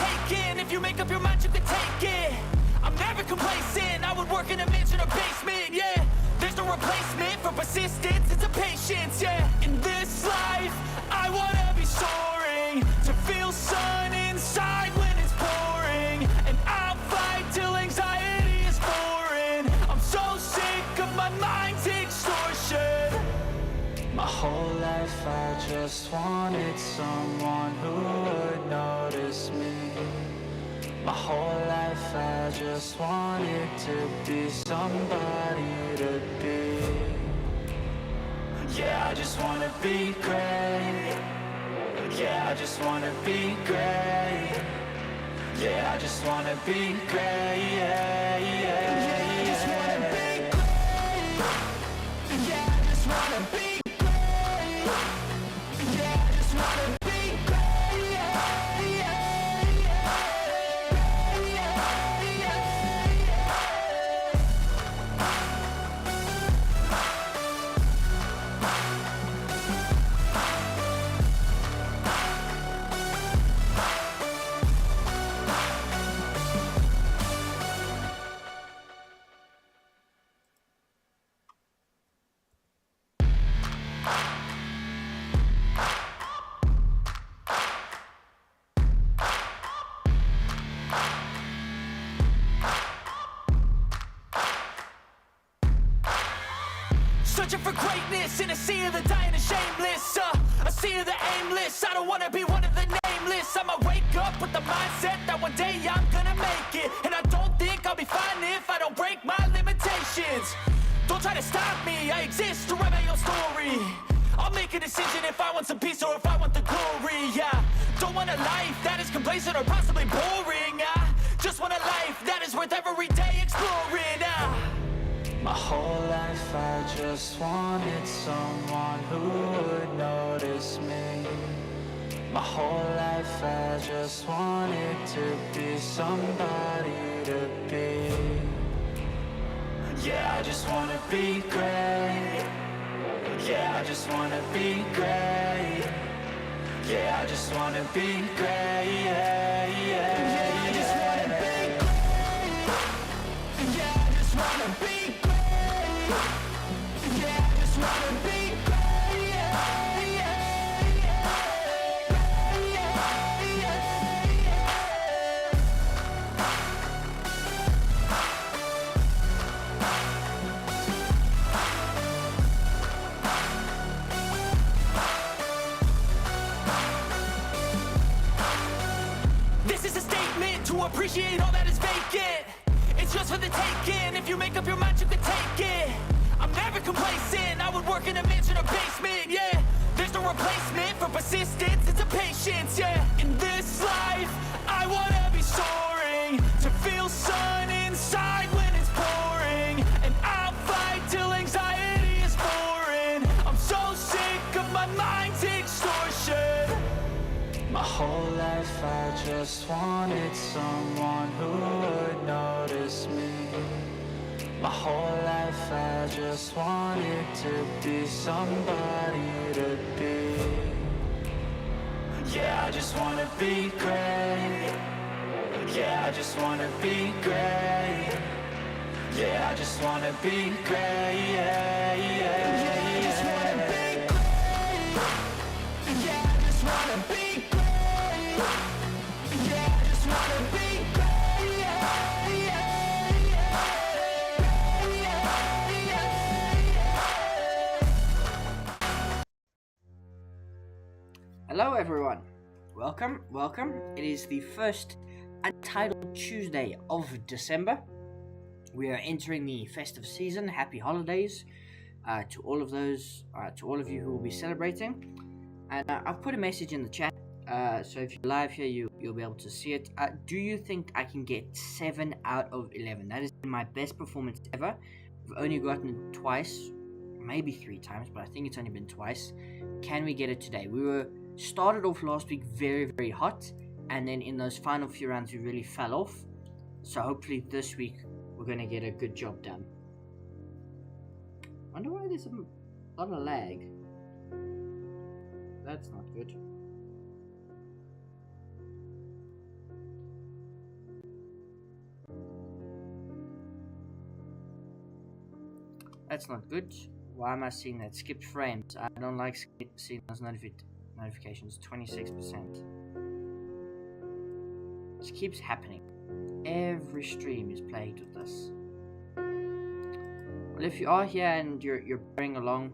taking. If you make up your mind, you can take it. I'm never complacent, I would work in a mansion or basement, yeah. There's no replacement for persistence, it's a patience, yeah. In this life, I wanna be soaring, to feel sun inside when it's pouring. And I'll fight till anxiety is foreign. I'm so sick of my mind's extortion. My whole life I just wanted someone who would notice me. My whole life I just wanted to be somebody to be. Yeah, I just wanna be great. Yeah, I just wanna be great. Yeah, I just wanna be great. Yeah, yeah, yeah, I just wanna be great. Yeah, I just wanna be great. Yeah, I just wanna be great. Yeah, yeah, searching for greatness in a sea of the dying and shameless, a sea of the aimless. I don't wanna be one of the nameless. I'ma wake up with the mindset that one day I'm gonna make it. And I don't think I'll be fine if I don't break my limitations. Don't try to stop me, I exist to write my own story. I'll make a decision if I want some peace or if I want the glory, yeah. Don't want a life that is complacent or possibly boring, I just want a life that is worth every day exploring, My whole life I just wanted someone who would notice me. My whole life I just wanted to be somebody to be. Yeah, I just wanna be great. Yeah, I just wanna be great. Yeah, I just wanna be great. Yeah, yeah, yeah, I just wanna be great. Yeah, I just wanna be great. Yeah, I just wanna be great. Yeah, yeah, yeah, yeah, yeah, This is a statement to appreciate all that is vacant. It's just for the taking. If you make up your mind, you can take it. I'm never complacent, I would work in a mansion or basement, yeah. There's no replacement for persistence, it's a patience, yeah. In this life, I wanna be soaring, to feel sun inside when it's pouring. And I'll fight till anxiety is foreign. I'm so sick of my mind's extortion. My whole life I just wanted someone who would notice me. My whole life I just wanted to be somebody to be. Yeah, I just wanna be great. Yeah, I just wanna be great. Yeah, I just wanna be great. Yeah, yeah, yeah, I just wanna be great. Yeah, I just wanna be great. Yeah, I just wanna be great. Yeah, yeah, Hello everyone, welcome. It is the first Untitled Tuesday of December. We are entering the festive season. Happy holidays to all of you who will be celebrating. And I've put a message in the chat, so if you're live here, you'll be able to see it. Do you think I can get 7 out of 11? That is my best performance ever. We've only gotten it twice, maybe 3 times, but I think it's only been twice. Can we get it today? We started off last week very, very hot, and then in those final few rounds we really fell off. So hopefully this week we're going to get a good job done. Wonder why there's a lot of lag. That's not good. That's not good. Why am I seeing that? Skipped frames. I don't like seeing those notifications. 26%. This keeps happening. Every stream is plagued with this. Well, if you are here and you're playing along,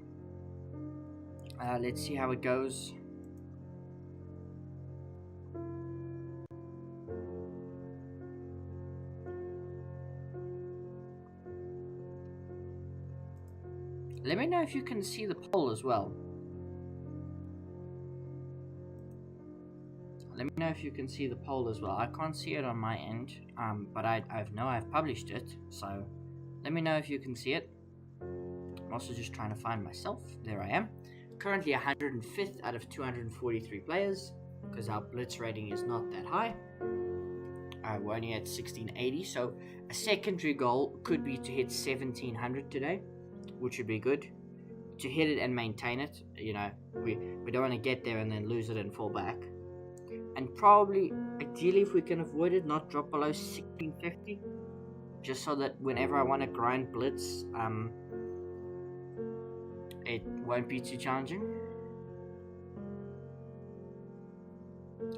let's see how it goes. Let me know if you can see the poll as well. Let me know if you can see the poll as well. I can't see it on my end, but I've published it, so let me know if you can see it. I'm also just trying to find myself. There I am. Currently 105th out of 243 players, because our blitz rating is not that high. We're only at 1680, so a secondary goal could be to hit 1700 today, which would be good. To hit it and maintain it, you know, we don't want to get there and then lose it and fall back. And probably, ideally, if we can avoid it, not drop below 1650, just so that whenever I want to grind blitz, it won't be too challenging.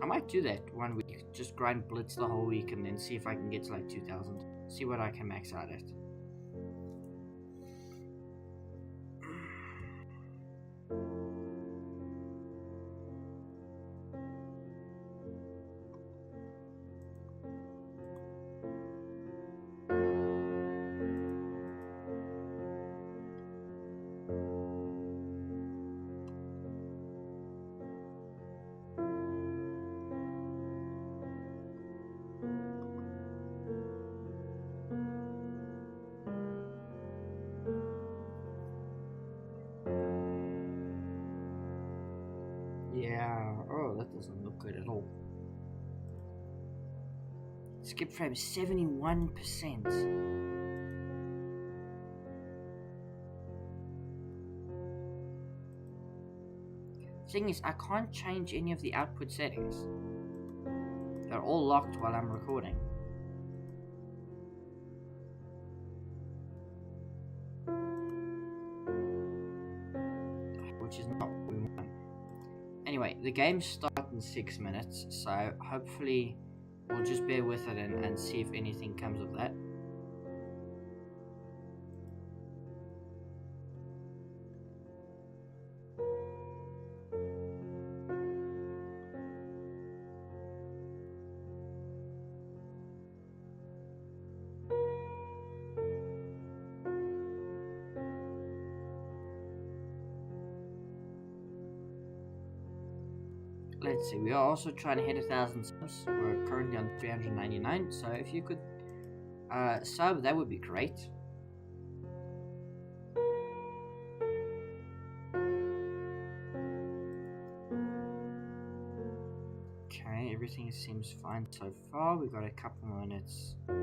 I might do that one week, just grind blitz the whole week and then see if I can get to like 2000. See what I can max out at. Yeah, oh, that doesn't look good at all. Skip frame 71%. Thing is, I can't change any of the output settings. They're all locked while I'm recording. Which is not what we want. Anyway, the game starts in 6 minutes, so hopefully we'll just bear with it and see if anything comes of that. Let's see, we are also trying to hit 1,000 subs. We're currently on 399, so if you could sub, that would be great. Okay, everything seems fine so far. We've got a couple minutes of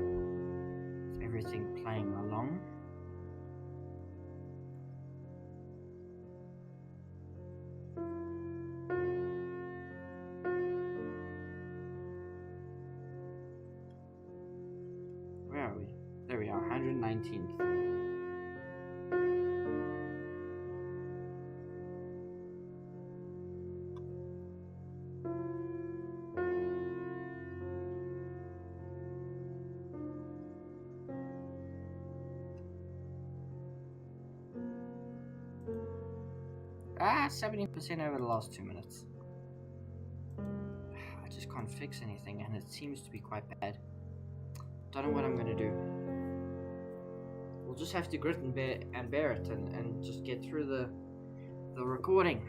everything playing along. Where are we? There we are, 119th. Ah, 70% over the last 2 minutes. I just can't fix anything, and it seems to be quite bad. Don't know what I'm gonna do. We'll just have to grit and bear it and just get through the recording.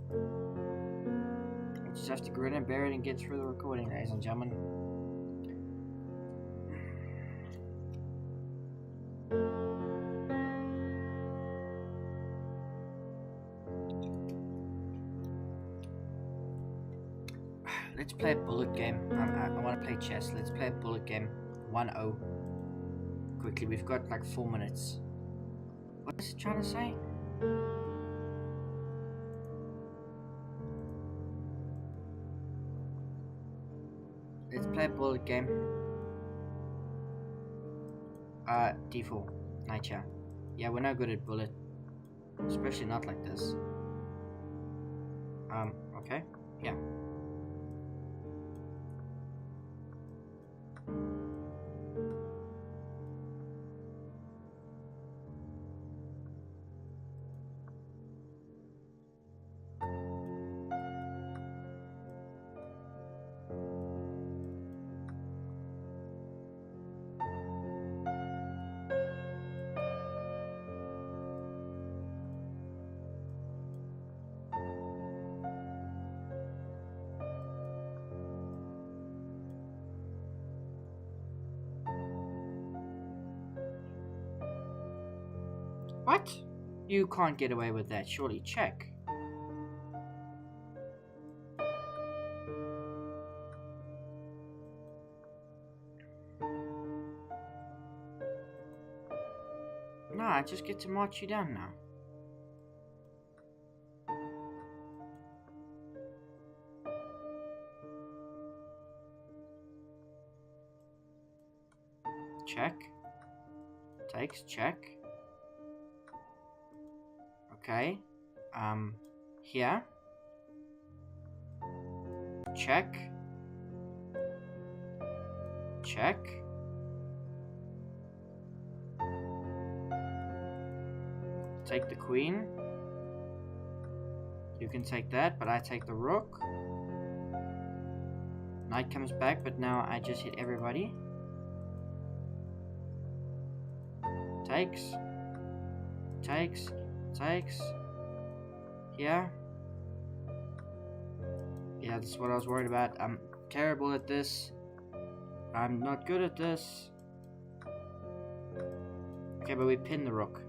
We'll just have to grit and bear it and get through the recording, ladies and gentlemen. Let's play a bullet game. I want to play chess. Let's play a bullet game. 1-0. Quickly, we've got like 4 minutes. What is it trying to say? Let's play a bullet game. D4. Nature. Yeah, we're no good at bullet. Especially not like this. Okay. Yeah. What? You can't get away with that, surely. Check. No, I just get to march you down now. Check. Takes, check. Okay. Here. Check. Check. Take the queen. You can take that, but I take the rook. Knight comes back, but now I just hit everybody. Takes. Takes. Takes. Here. Yeah, that's what I was worried about. I'm terrible at this. I'm not good at this. Okay, but we pin the rook.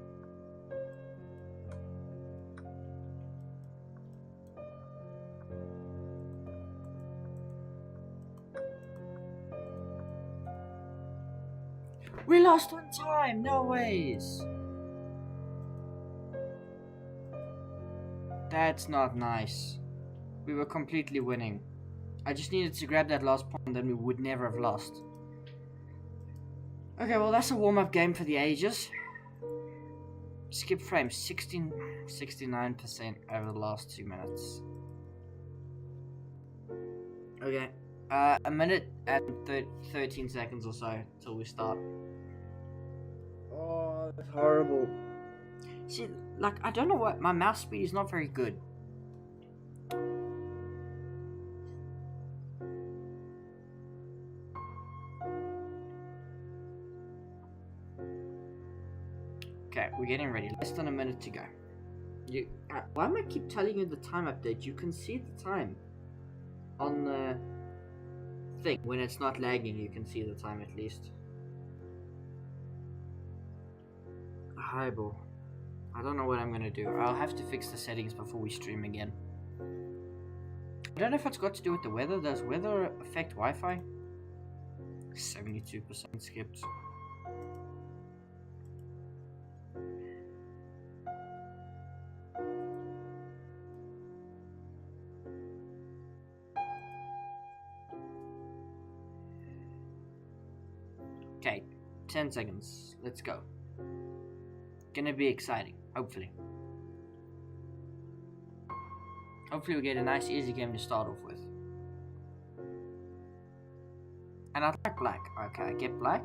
We lost on time! No ways! That's not nice. We were completely winning. I just needed to grab that last pawn, then we would never have lost. Okay, well that's a warm-up game for the ages. Skip frame, 69% over the last 2 minutes. Okay, a minute and 13 seconds or so till we start. Oh, that's horrible. See, like, I don't know what, my mouse speed is not very good. Okay, we're getting ready. Less than a minute to go. Why am I keep telling you the time update? You can see the time on the thing. When it's not lagging, you can see the time at least. Horrible. I don't know what I'm gonna do. I'll have to fix the settings before we stream again. I don't know if it's got to do with the weather. Does weather affect Wi-Fi? 72% skipped. Okay, 10 seconds. Let's go. Gonna be exciting, hopefully. Hopefully we get a nice easy game to start off with. And I like black. Okay, I get black.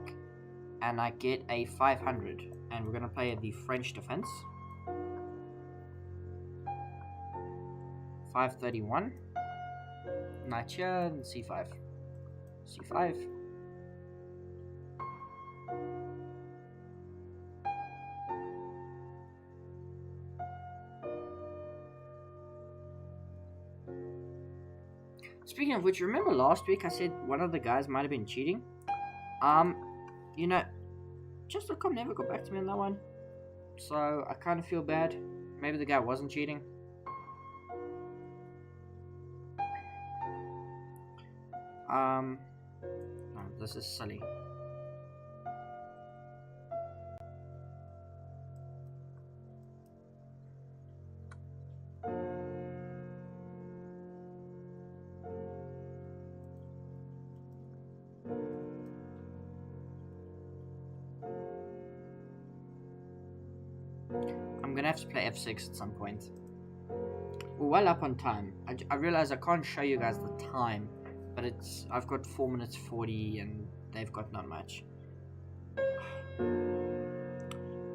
And I get a 500. And we're gonna play the French defense. 531. Knight here and c5. c5. Speaking of which, remember last week I said one of the guys might have been cheating? You know, Just.com never got back to me on that one. So I kind of feel bad. Maybe the guy wasn't cheating. No, this is silly. gonna have to play f6 at some point. We're well up on time. I realize I can't show you guys the time, but I've got 4 minutes 40 and they've got not much.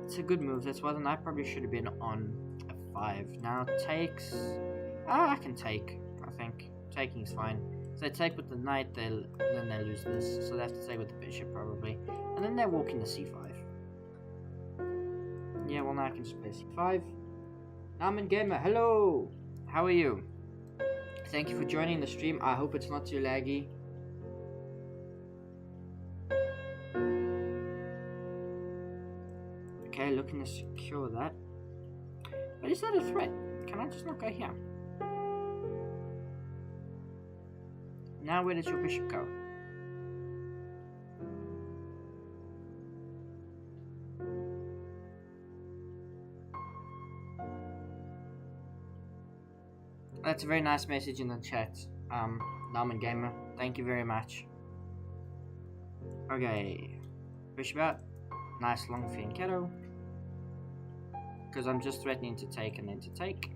It's a good move. That's why the knight probably should have been on f5. Now takes. I can take. I think taking is fine. So they take with the knight, then they lose this. So they have to take with the bishop probably, and then they're walking the c5. Yeah, well now I can just play c5. Namen Gamer, hello. How are you? Thank you for joining the stream. I hope it's not too laggy. Okay, looking to secure that. But is that a threat? Can I just not go here? Now where does your bishop go? That's a very nice message in the chat, Namen Gamer. Thank you very much. Okay, bishop out. Nice long fianchetto. Because I'm just threatening to take and then to take.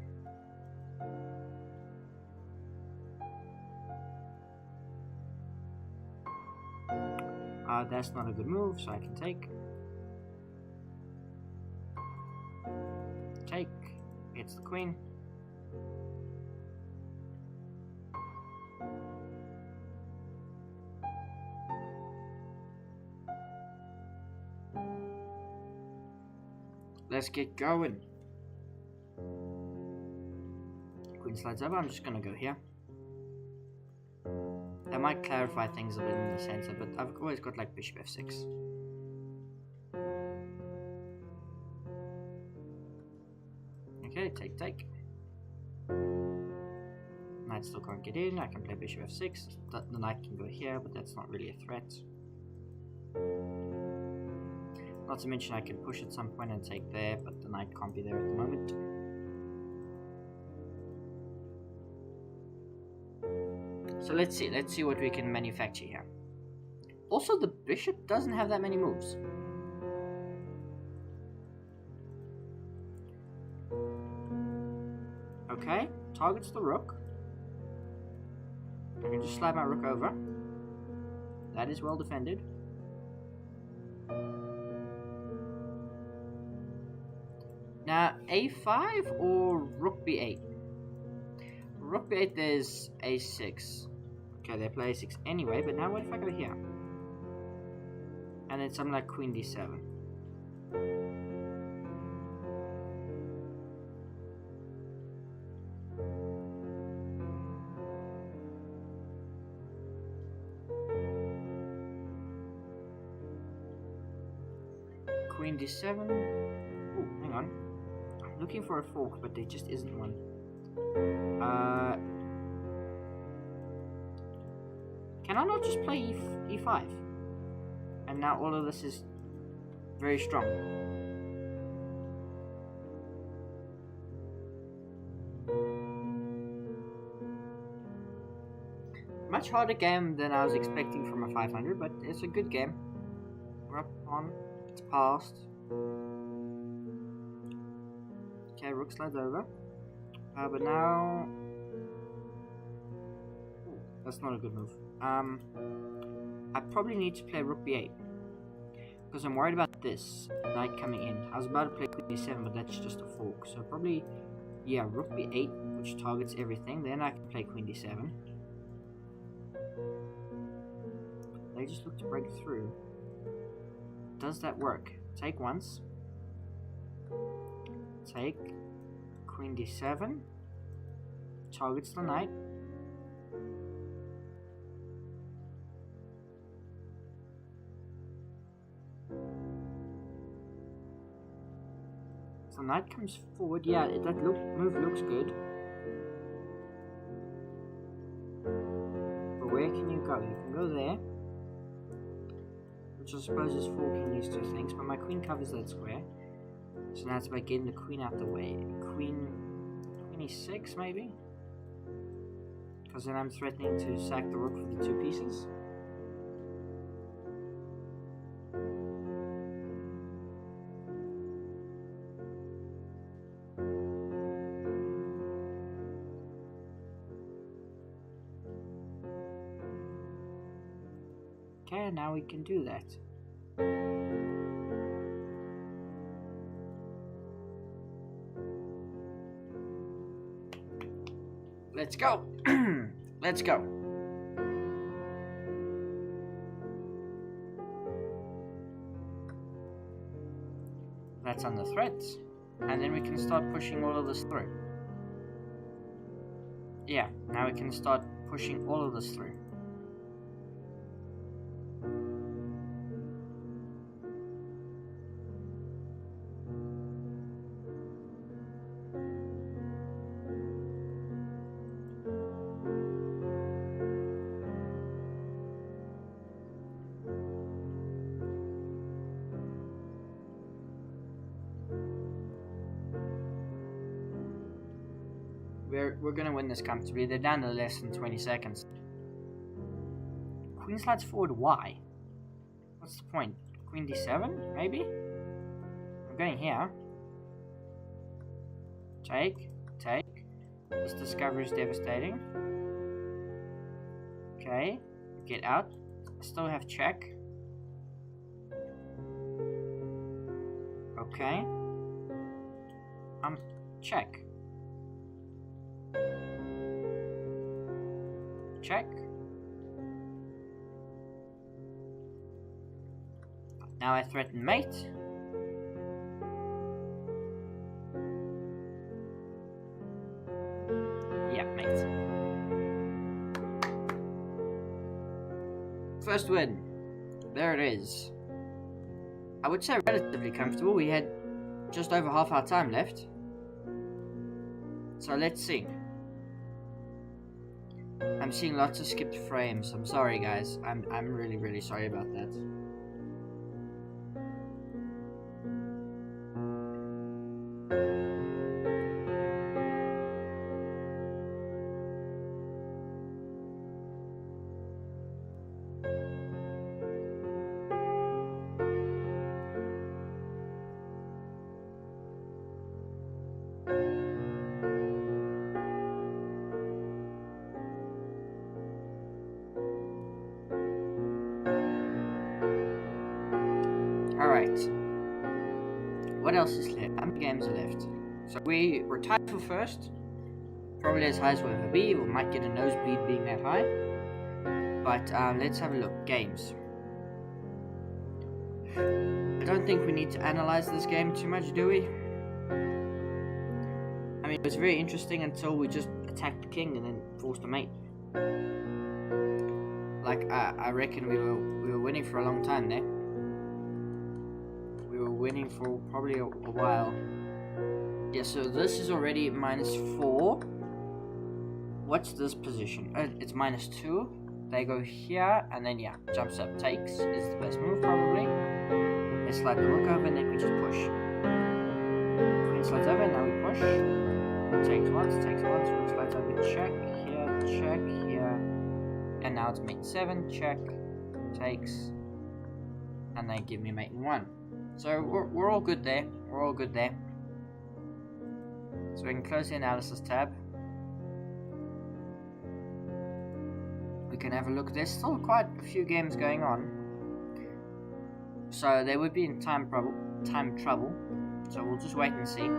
That's not a good move, so I can take. Take. It's the queen. Let's get going. Queen slides over. I'm just gonna go here. That might clarify things a bit in the center, but I've always got like bishop f6. Okay, take. Knight still can't get in. I can play bishop f6. The knight can go here, but that's not really a threat. Not to mention I can push at some point and take there, but the knight can't be there at the moment. So let's see what we can manufacture here. Also, the bishop doesn't have that many moves. Okay, targets the rook. I can just slide my rook over. That is well defended. Now, a5 or rook b8? Rook b8, there's a6. Okay, they play a6 anyway, but now what if I go here? And then something like queen d7. Queen d7. Oh, hang on. I'm looking for a fork, but there just isn't one. Can I not just play e5? And now all of this is very strong. Much harder game than I was expecting from a 500, but it's a good game. We're up on. It's passed. Okay, rook slides over. But now... Ooh, that's not a good move. I probably need to play rook b8. Because I'm worried about this knight coming in. I was about to play queen d7, but that's just a fork. So probably, yeah, rook b8, which targets everything. Then I can play queen d7. They just look to break through. Does that work? Take once. Take. Queen d7. Targets the knight. So knight comes forward. Yeah, that move looks good. But where can you go? You can go there. Which I suppose is forking these two things. But my queen covers that square. So now it's about getting the queen out the way. Queen e6 maybe? Because then I'm threatening to sack the rook for the two pieces. Okay, now we can do that. Let's go. Let's go. That's on the threads. And then we can start pushing all of this through. Yeah, now we can start pushing all of this through. We're gonna win this comfortably. They're down to less than 20 seconds. Queen slides forward, why? What's the point? Queen d7, maybe? I'm going here. Take. This discovery is devastating. Okay, get out. I still have check. Okay. Check. Check. Now I threaten mate. Yeah, mate. First win. There it is. I would say relatively comfortable. We had just over half our time left. So let's see. I'm seeing lots of skipped frames. I'm sorry, guys. I'm really sorry about that. Alright. What else is left? How many games are left? So we're tied for first. Probably as high as we'll ever be. We might get a nosebleed being that high. But let's have a look. Games. I don't think we need to analyze this game too much, do we? I mean, it was very interesting until we just attacked the king and then forced a mate. Like, I reckon we were winning for a long time there. We were winning for probably a while. Yeah, so this is already -4. What's this position? It's -2. They go here, and then yeah, jumps up, takes is the best move probably. They slide the rook over, and then we just push. Queen slides over, now we push. Takes once, rook slides over, check here, and now it's mate 7, check, takes, and they give me mate 1. So we're all good there. We're all good there. So we can close the analysis tab. We can have a look. There's still quite a few games going on, so they would be in time trouble. So we'll just wait and see.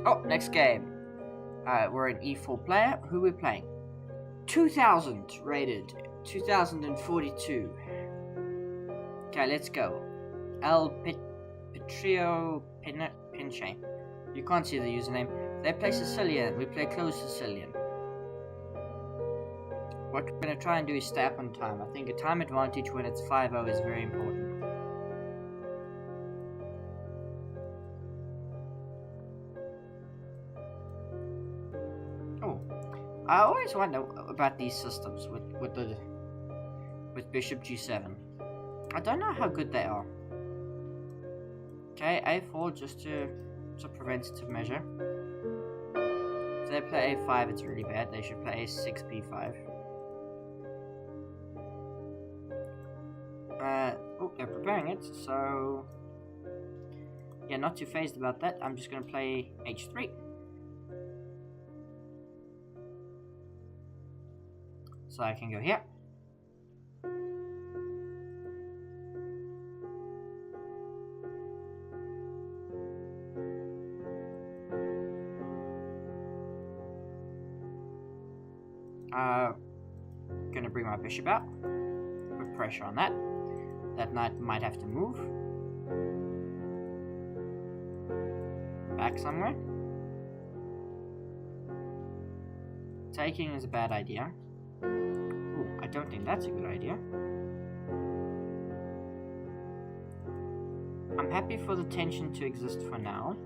Oh, next game. We're an E4 player. Who are we playing? 2000 rated. 2042. Okay, let's go. El Petrio Pinche. You can't see the username. They play Sicilian. We play closed Sicilian. What we're going to try and do is stay up on time. I think a time advantage when it's 5-0 is very important. I always wonder about these systems with bishop g7. I don't know how good they are. Okay, a4 just to preventative measure. If they play a5, it's really bad. They should play a6, b5. Oh, they're preparing it, so yeah, not too phased about that. I'm just gonna play h3. So I can go here. Gonna bring my bishop out. Put pressure on that. That knight might have to move. Back somewhere. Taking is a bad idea. Ooh, I don't think that's a good idea. I'm happy for the tension to exist for now.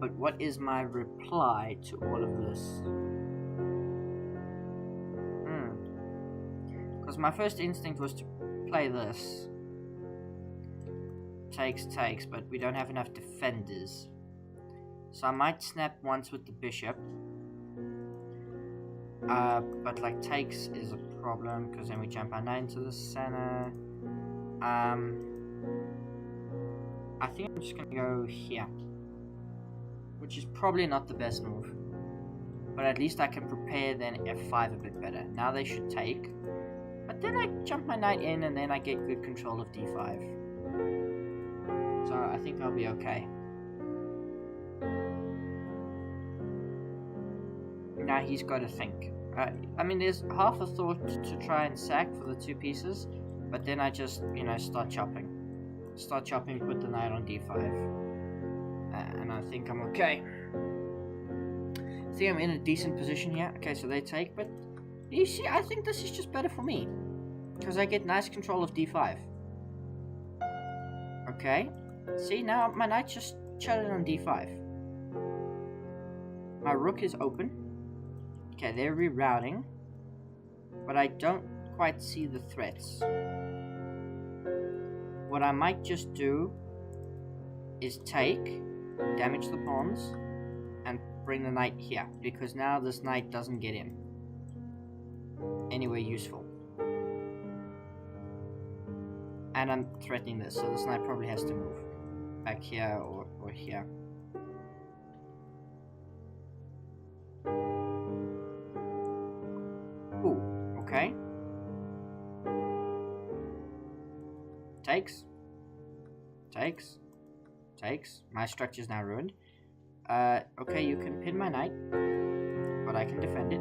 But what is my reply to all of this? Because my first instinct was to play this. Takes, but we don't have enough defenders. So I might snap once with the bishop. But like takes is a problem, because then we jump our knight into the center. I think I'm just gonna go here. Which is probably not the best move. But at least I can prepare then f5 a bit better. Now they should take. But then I jump my knight in and then I get good control of d5. So I think I'll be okay. Now he's got to think. I mean, there's half a thought to try and sack for the two pieces. But then I just, start chopping. Start chopping, put the knight on d5. And I think I'm okay. I think I'm in a decent position here. Okay, so they take, but you see, I think this is just better for me. Because I get nice control of d5. Okay. See, now my knight just chatted on d5. My rook is open. Okay, they're rerouting. But I don't quite see the threats. What I might just do is take, damage the pawns, and bring the knight here, because now this knight doesn't get in anywhere useful. And I'm threatening this, so this knight probably has to move back here or here. Ooh, okay. Takes. My structure's now ruined. Okay, you can pin my knight, but I can defend it.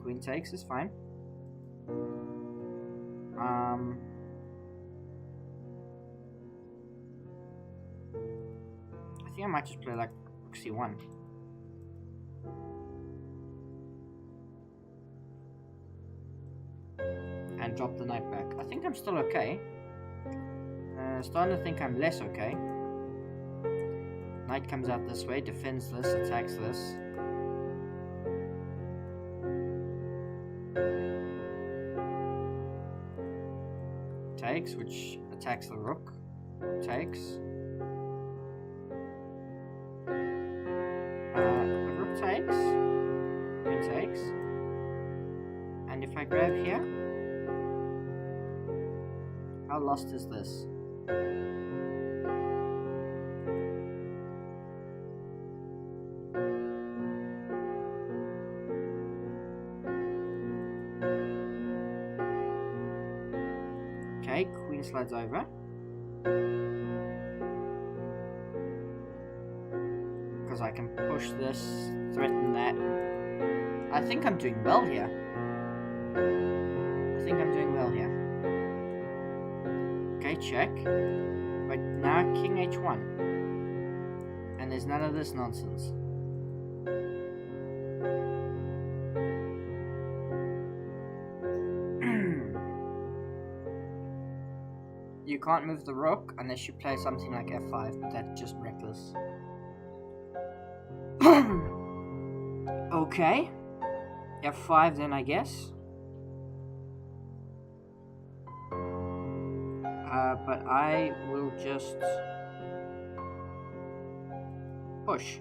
Queen takes is fine. I think I might just play like rook c1. And drop the knight back. I think I'm still okay. Starting to think I'm less okay. Knight comes out this way, defends this, attacks this. Takes, which attacks the rook. Takes. The rook takes. Queen takes. And if I grab here, how lost is this? Okay, queen slides over. Because I can push this, threaten that. I think I'm doing well here. Okay, check. But now king h1. And there's none of this nonsense. you can't move the rook unless you play something like f5, but that's just reckless. Okay. f5 then, I guess. But I will just push.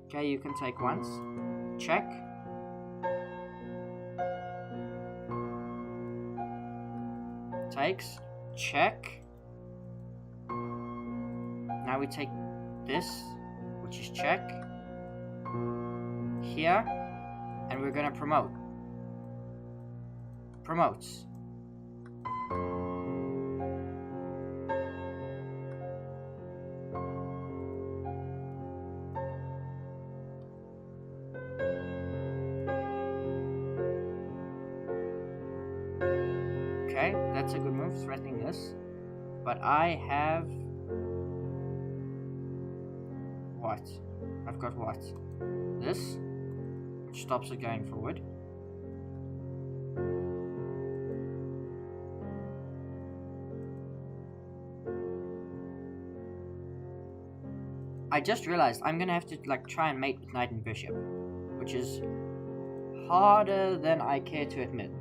Okay, you can take once. Check. Takes. Check. Now we take this, which is check. Here. And we're gonna promote. Promotes. Okay, that's a good move, threatening this. But I have... what? I've got what? This, which stops it going forward. I just realized I'm gonna have to like try and mate with knight and bishop, which is harder than I care to admit.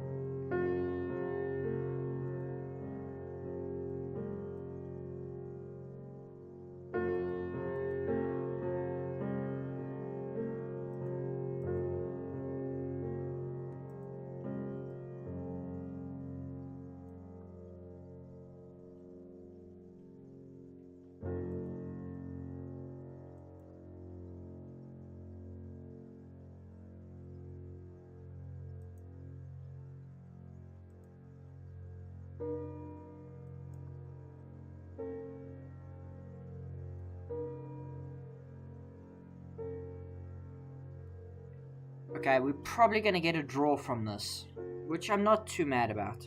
Okay, we're probably gonna get a draw from this, which I'm not too mad about.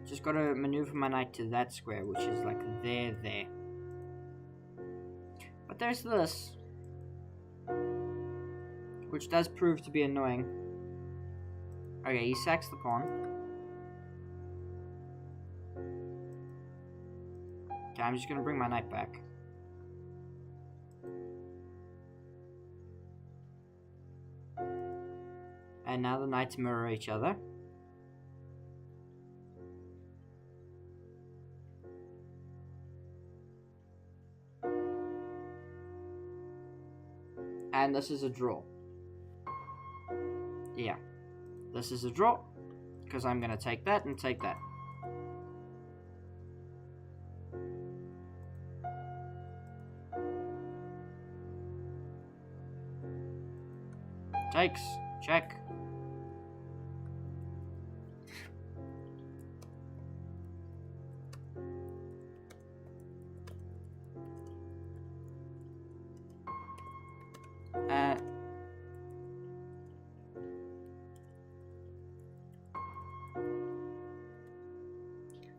Just gotta maneuver my knight to that square, which is like there. But there's this, which does prove to be annoying. Okay, he sacks the pawn. Okay, I'm just gonna bring my knight back. And now the knights mirror each other. And this is a draw. Yeah. This is a draw. Because I'm going to take that and take that. Takes. Check.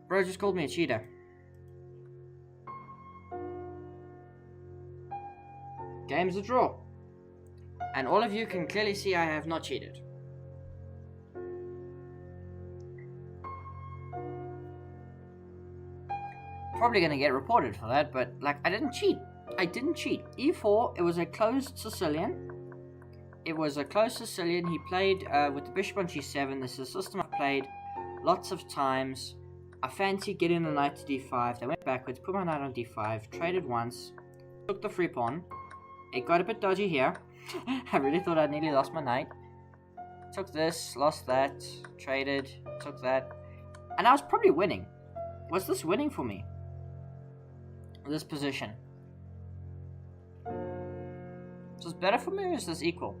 Bro just called me a cheater. Game's a draw. And all of you can clearly see I have not cheated. Probably gonna get reported for that, but like I didn't cheat. I didn't cheat. E4, it was a closed Sicilian. It was a closed Sicilian. He played with the bishop on g7. This is a system I've played lots of times. I fancied getting the knight to d5. They went backwards, put my knight on d5, traded once, took the free pawn. It got a bit dodgy here. I really thought I nearly lost my knight. Took this, lost that, traded, took that. And I was probably winning. Was this winning for me? This position. Is this better for me or is this equal?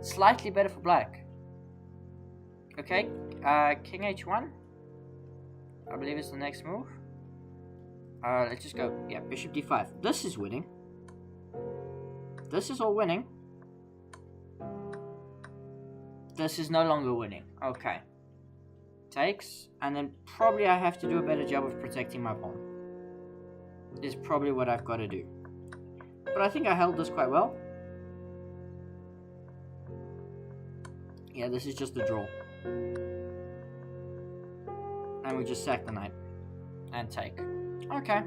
Slightly better for black. Okay, king h1. I believe it's the next move. Let's just go, yeah, bishop d5. This is winning. This is all winning. This is no longer winning. Okay. Takes, and then probably I have to do a better job of protecting my pawn. Is probably what I've got to do. But I think I held this quite well. Yeah, this is just a draw. And we just sack the knight. And take. Okay.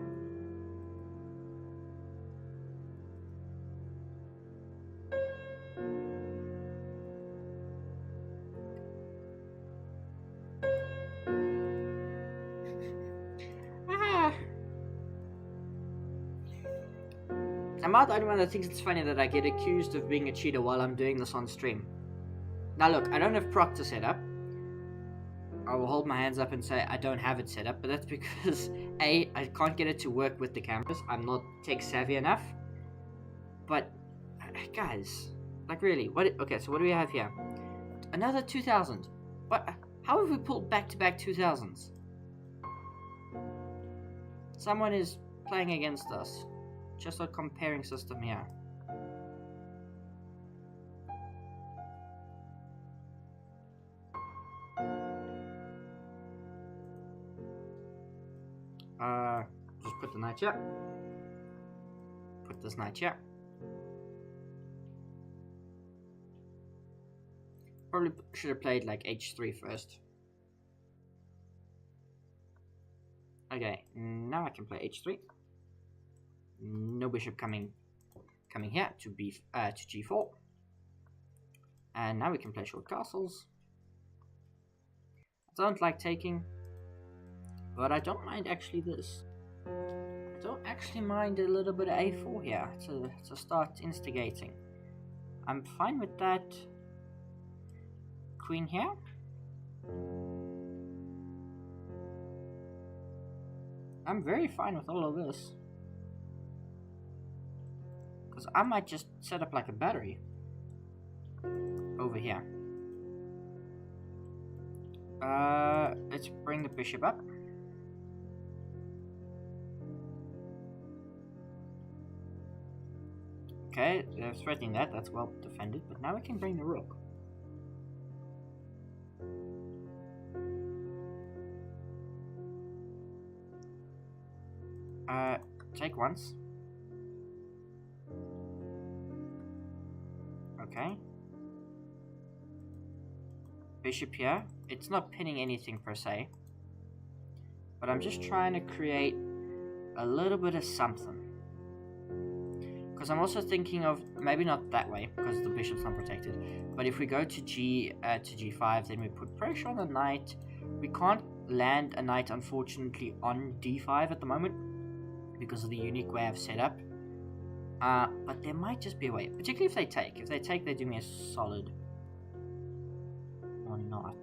Am I the only one that thinks it's funny that I get accused of being a cheater while I'm doing this on stream? Now look, I don't have Proctor set up. I will hold my hands up and say I don't have it set up, but that's because A, I can't get it to work with the cameras. I'm not tech savvy enough. But, guys, like really, okay, so what do we have here? Another 2000. What? How have we pulled back-to-back 2000s? Someone is playing against us. Just a comparing system here. Just put the knight here. Put this knight here. Probably should have played like h3 first. Okay, now I can play h3. No bishop coming here to g4. And now we can play short castles. I don't like taking, but I don't mind actually this. I don't actually mind a little bit of a4 here to start instigating. I'm fine with that. Queen here. I'm very fine with all of this. Because I might just set up like a battery over here. Let's bring the bishop up. Okay, they're threatening that. That's well defended. But now we can bring the rook. Take once. Okay. Bishop here. It's not pinning anything per se. But I'm just trying to create a little bit of something. Because I'm also thinking of, maybe not that way, because the bishop's not protected. But if we go to g5, then we put pressure on the knight. We can't land a knight, unfortunately, on d5 at the moment, because of the unique way I've set up. But there might just be a way, particularly if they take. If they take, they do me a solid. Or not.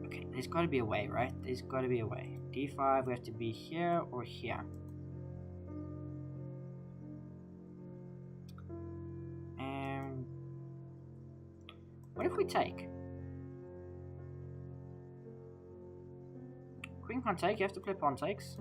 Okay, there's got to be a way, right? There's got to be a way. d5, we have to be here or here. And what if we take? Queen can't take, you have to play pawn takes.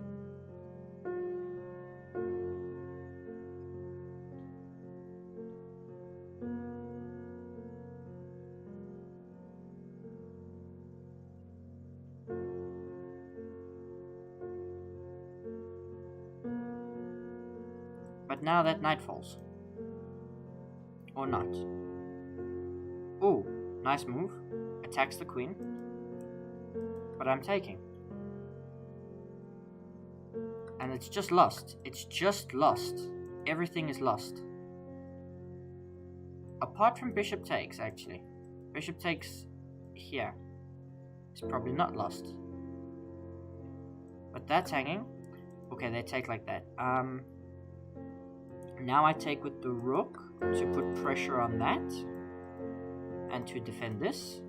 But now that knight falls. Or not. Ooh, nice move. Attacks the queen. But I'm taking. And it's just lost. It's just lost. Everything is lost. Apart from bishop takes, actually. Bishop takes here. It's probably not lost. But that's hanging. Okay, they take like that. Now I take with the rook to put pressure on that and to defend this.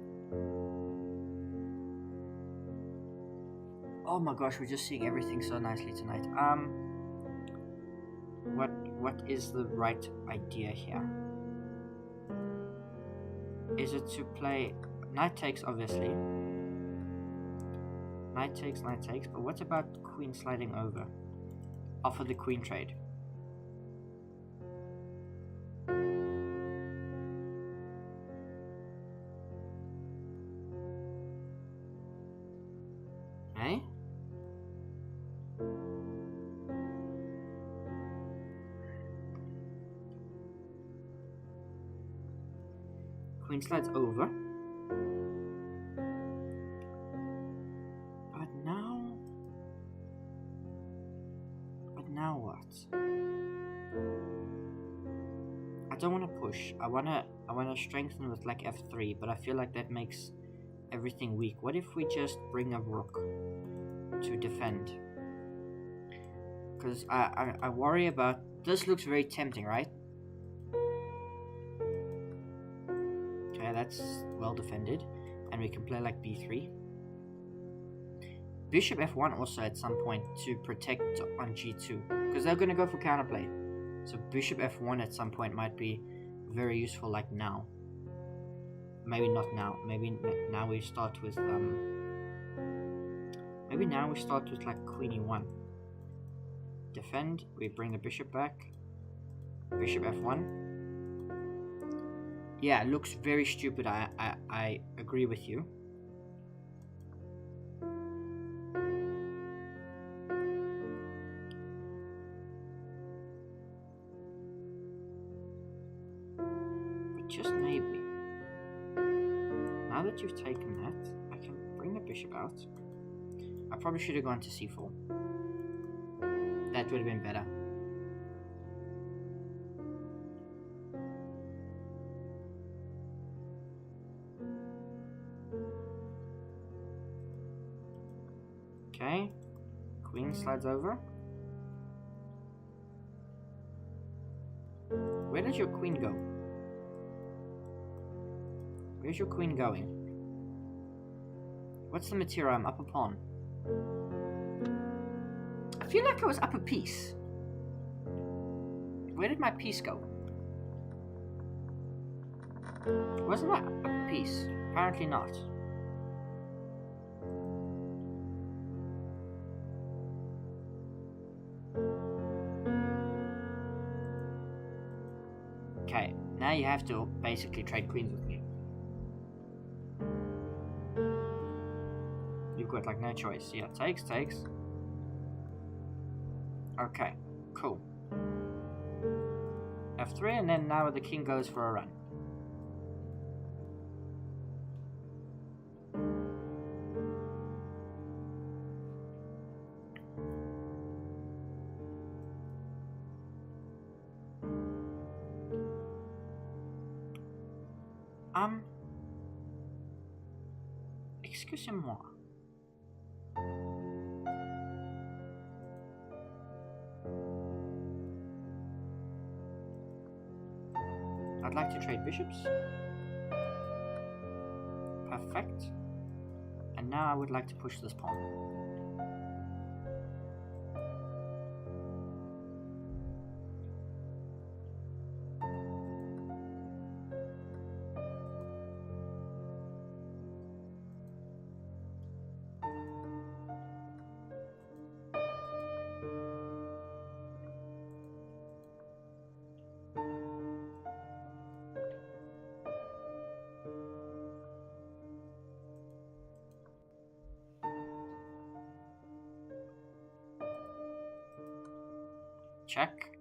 Oh my gosh, we're just seeing everything so nicely tonight. What is the right idea here? Is it to play knight takes, obviously. Knight takes, but what about queen sliding over? Offer the queen trade. Okay. Queen slides over. I don't want to push. I wanna strengthen with like f3, but I feel like that makes everything weak. What if we just bring a rook to defend? Because I worry about... This looks very tempting, right? Okay, that's well defended. And we can play like b3. Bishop f1 also at some point to protect on g2. Because they're going to go for counterplay. So bishop f1 at some point might be very useful, like now. Maybe not now. Maybe now we start with maybe now we start with like queen e1. Defend. We bring the bishop back. Bishop f1. Yeah, it looks very stupid. I agree with you. Just maybe. Now that you've taken that, I can bring the bishop out. I probably should have gone to c4. That would have been better. Okay. Queen slides over. Where does your queen go? Where's your queen going? What's the material? I'm up a pawn. I feel like I was up a piece. Where did my piece go? Wasn't I up a piece? Apparently not. Okay, now you have to basically trade queens with me. You've got like no choice. Yeah, takes. Okay, cool. F3, and then now the king goes for a run. Excusez-moi. I'd like to trade bishops. Perfect. And now I would like to push this pawn. Check.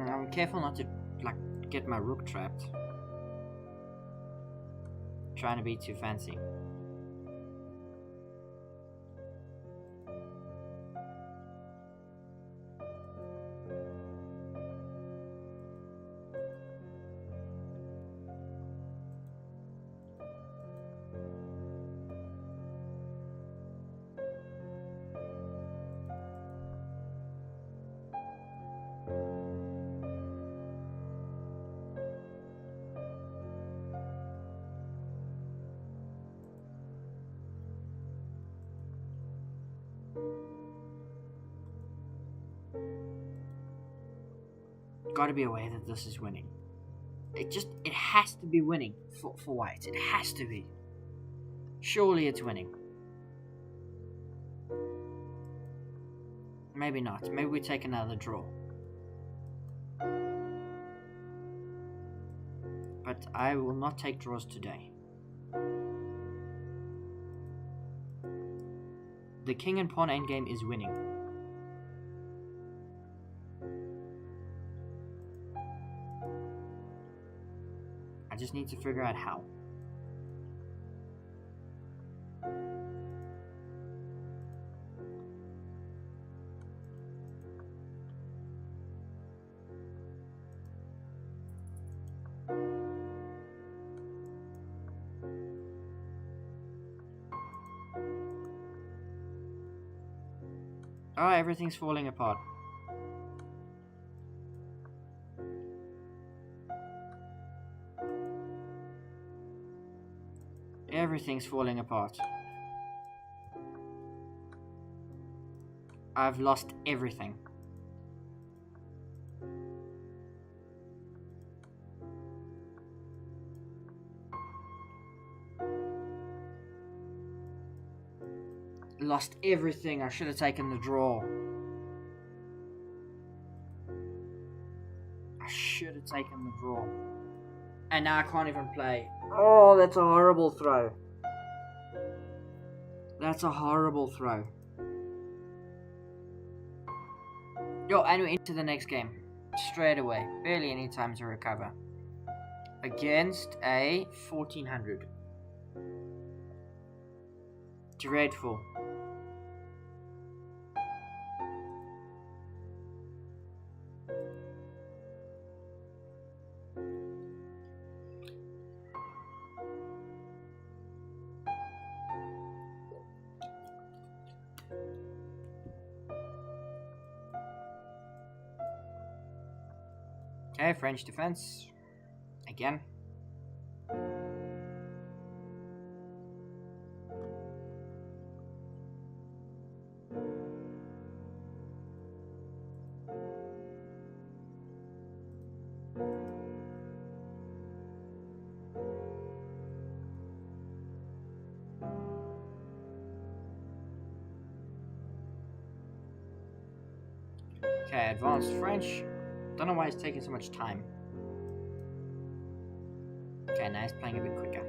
I'm careful not to like get my rook trapped. Trying to be too fancy. Gotta be a way that this is winning. It has to be winning for white. It has to be. Surely it's winning. Maybe not. Maybe we take another draw. But I will not take draws today. The king and pawn endgame is winning. I just need to figure out how. Oh, everything's falling apart. Everything's falling apart. I've lost everything. Lost everything. I should have taken the draw. I should have taken the draw. And now I can't even play. Oh, that's a horrible throw. That's a horrible throw. Yo, and we're into the next game. Straight away. Barely any time to recover. Against a 1400. Dreadful. Okay, French defense. Again. Okay, advanced French. Don't know why it's taking so much time. Okay, now it's playing a bit quicker.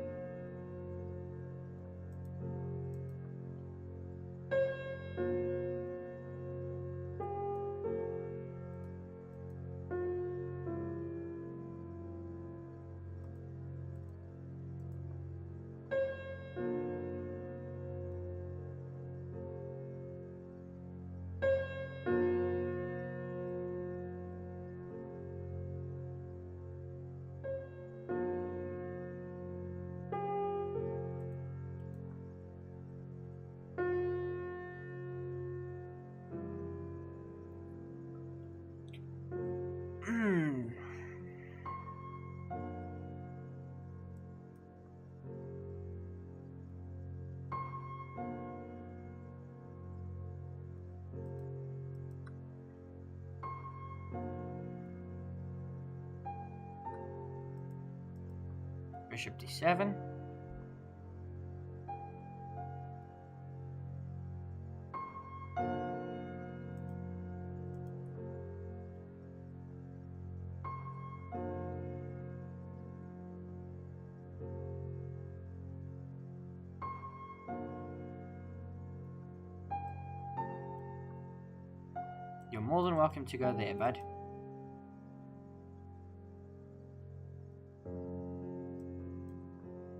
Bishop d7. You're more than welcome to go there, bud.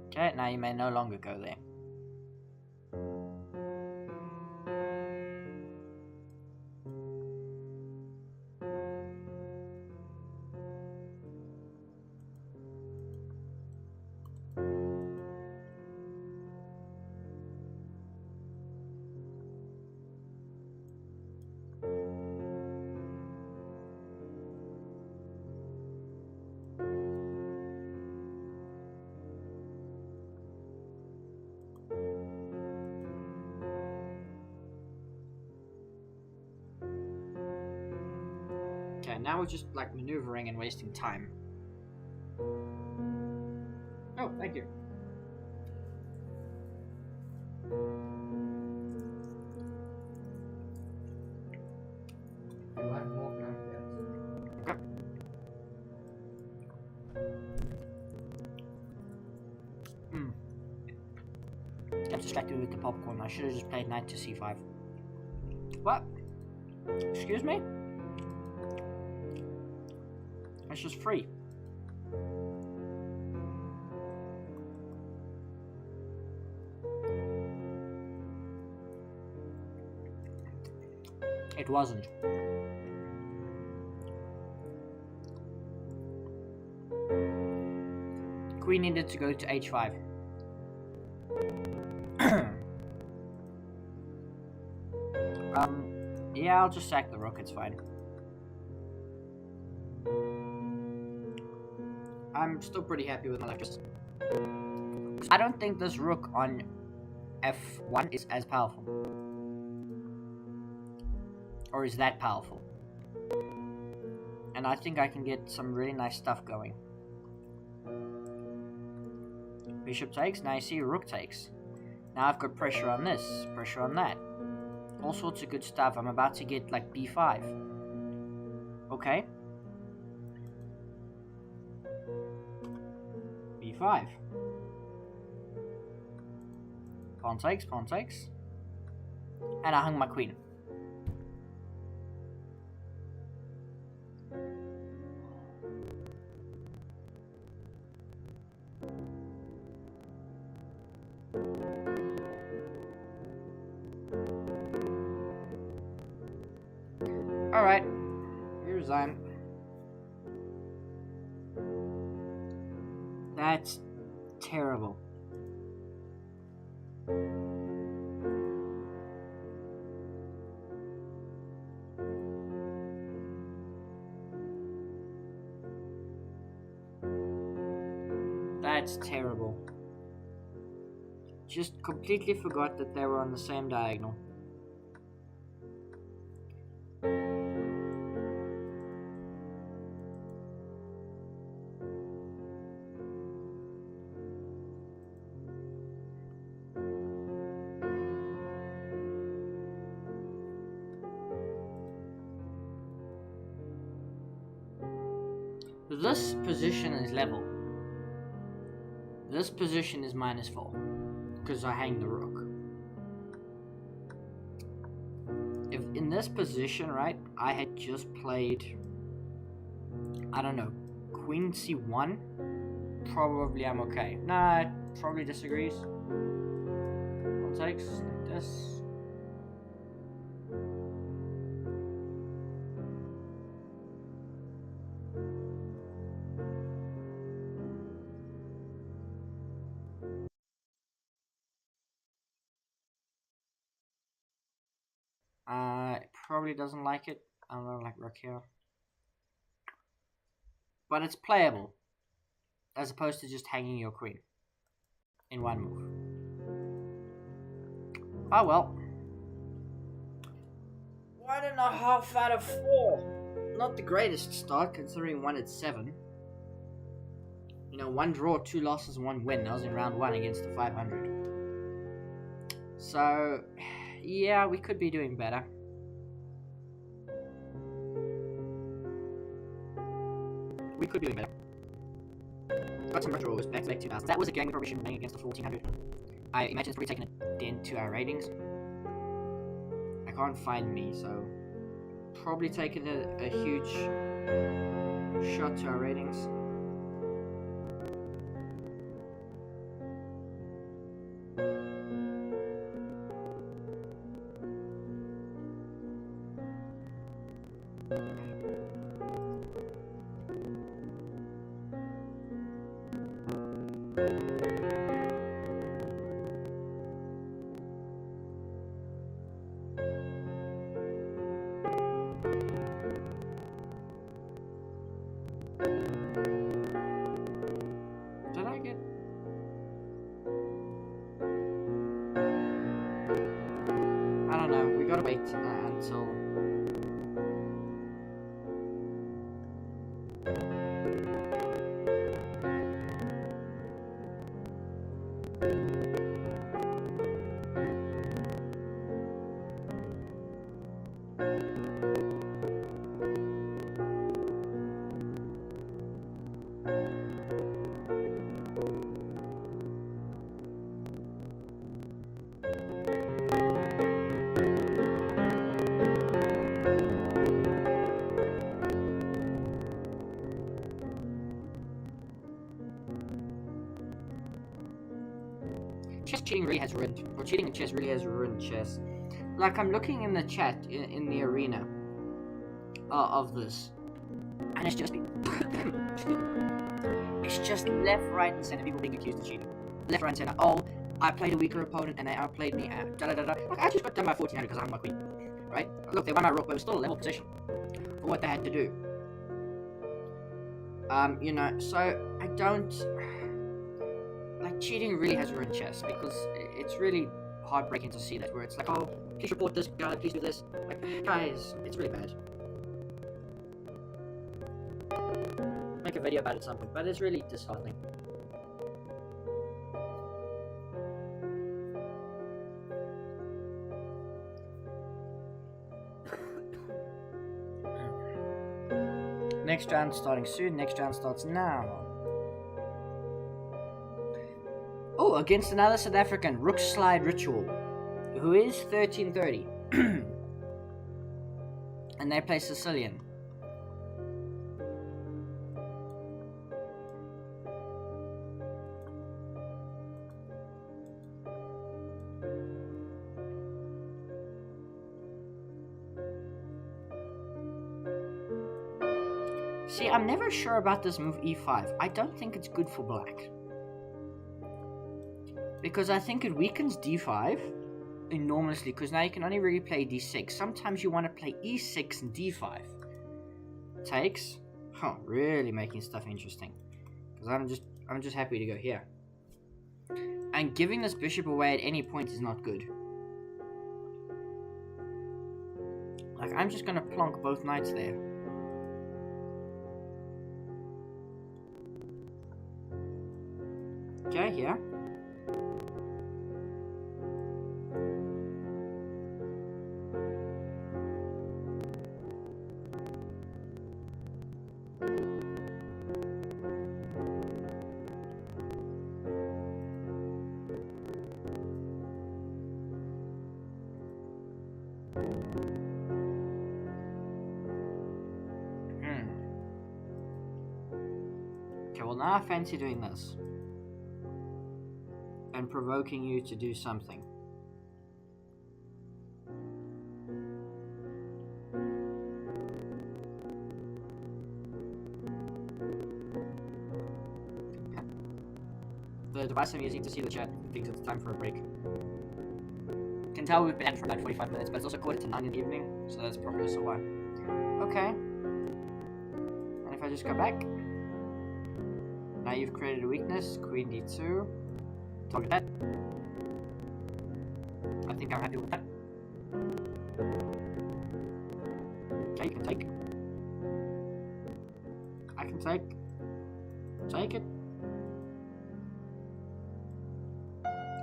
Okay, now you may no longer go there. Okay, now we're just like maneuvering and wasting time. Oh, thank you. You want more campions? Okay. I'm distracted with the popcorn. I should have just played knight to c5. What? Excuse me? That's just free. It wasn't. Queen needed to go to h5. Yeah, I'll just sack the rook, it's fine. I'm still pretty happy with my electricity. I don't think this rook on f1 is as powerful. Or is that powerful. And I think I can get some really nice stuff going. Bishop takes, now you see rook takes. Now I've got pressure on this, pressure on that. All sorts of good stuff. I'm about to get like b5. Okay. b5. Pawn takes, pawn takes. And I hung my queen. Alright, here's I'm. That's terrible. That's terrible. Just completely forgot that they were on the same diagonal. This position is level. This position is -4 because I hang the rook. If in this position, right, I had just played, I don't know, Queen C1, probably I'm okay. Nah, probably disagrees. One takes like this. It probably doesn't like it. I don't like rook here. But it's playable. As opposed to just hanging your queen. In one move. Oh well. 1.5 out of 4. Not the greatest start considering 1 at 7. You know, 1 draw, 2 losses, 1 win. I was in round 1 against the 500. So, yeah, we could be doing better. We could be doing better. Got some draws back to back 2000. That was a game we probably shouldn't play against the 1400. I imagine it's probably taken a dent to our ratings. I can't find me, so probably taken a huge shot to our ratings. Did I get... I don't know, we gotta wait until... cheating really has ruined, or cheating in chess really has ruined chess. Like, I'm looking in the chat, in the arena of this, and it's just, it's just left, right, and center people being accused of cheating. Left, right, and center. Oh, I played a weaker opponent and they outplayed me. Look, I just got done by 1400 because I'm my queen. Right? Look, they won my rook, but it was still a level position for what they had to do. You know, so I don't like, cheating really has ruined chess, because it's really heartbreaking to see that, where it's like, oh, please report this guy, please do this. Like, guys, it's really bad. Make a video about it at some point, but it's really disheartening. Next round starting soon. Next round starts now. Oh, against another South African, Rook Slide Ritual, who is 1330. And they play Sicilian. See, I'm never sure about this move e5. I don't think it's good for black. Because I think it weakens d5 enormously, because now you can only really play d6. Sometimes you want to play e6 and d5. Takes. Huh, really making stuff interesting. Because I'm just happy to go here. And giving this bishop away at any point is not good. Like, I'm just gonna plonk both knights there. Okay, here. Okay, well now I fancy doing this. And provoking you to do something. The device I'm using to see the chat thinks it's time for a break. Can tell we've been at it for about 45 minutes, but it's also 8:45 in the evening, so that's probably also why. Okay. And if I just go back, now you've created a weakness, Queen D2. Target that. I think I'm happy with that. Okay, you can take. I can take. Take it.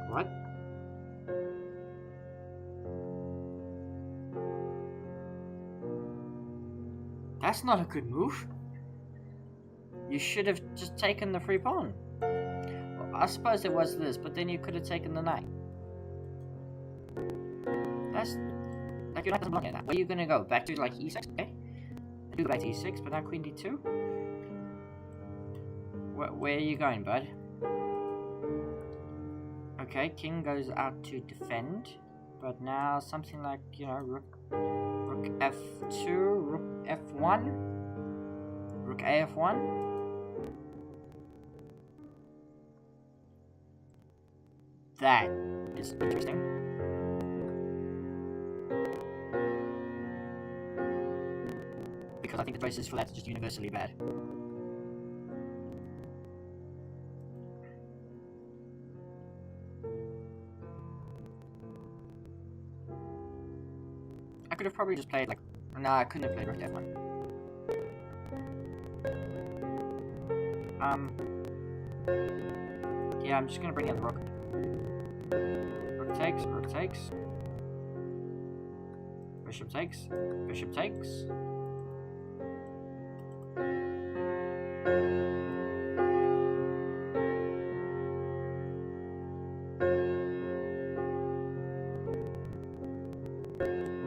What? That's not a good move. You should have just taken the free pawn. Well, I suppose it was this, but then you could have taken the knight. That's... like, your knight doesn't belong in that. Where are you gonna go? Back to, like, e6? Okay. I do go back to e6, but now queen d2? Where are you going, bud? Okay, king goes out to defend. But now something like, you know, rook f2, rook f1, rook a f1. That is interesting. Because I think the choices for that is just universally bad. I could have probably just played like... no, I couldn't have played rook f1. Yeah, I'm just gonna bring in the rook. Rook takes, rook takes. Bishop takes, bishop takes.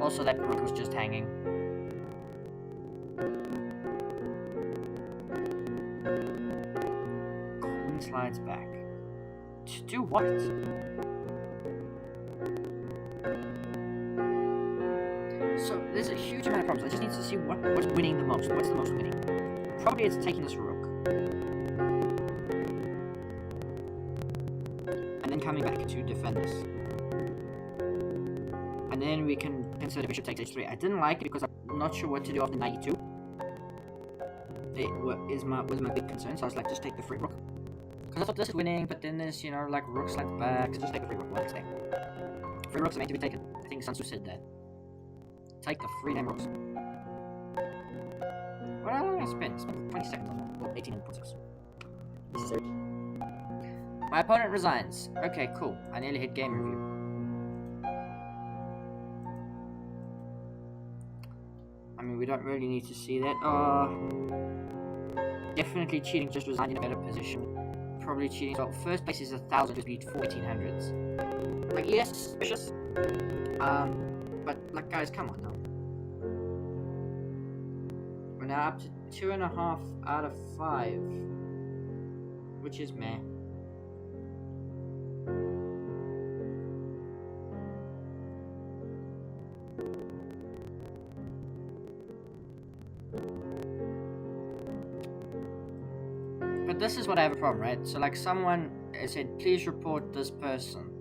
Also, that rook was just hanging. Queen slides back. To do what? a huge amount of problems. I just need to see what's winning the most. What's the most winning? Probably it's taking this rook. And then coming back to defend this. And then we can consider bishop takes h3. I didn't like it because I'm not sure what to do after knight e2. It was my big concern, so I was like, just take the free rook. Because I thought this is winning, but then there's, you know, like rooks like the back, so just take the free rook one next day. Free rooks are meant to be taken. I think Sansu said that. Take the free name rooks. What how long I spent? I spent 20 seconds on that. Well, 18.6. This is it. My opponent resigns. Okay, cool. I nearly hit game review. I mean, we don't really need to see that. Definitely cheating, just resigned in a better position. Probably cheating as well. First place is 1,000, just beat 1400s. Like, yes, suspicious. But, like, guys, come on now. We're now up to 2.5 out of 5. Which is meh. But this is what I have a problem, right? So, like, someone said, please report this person.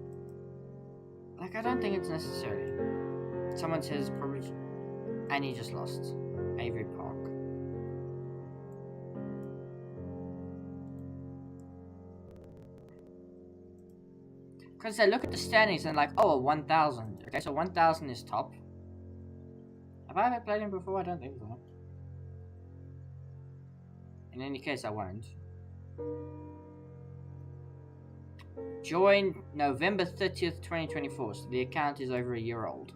Like, I don't think it's necessary. Someone says, probably... And he just lost. Maverick Park. Because they look at the standings and like, oh, 1,000. Okay, so 1,000 is top. Have I ever played him before? I don't think so. In any case, I won't. Joined November 30th, 2024, so the account is over a year old.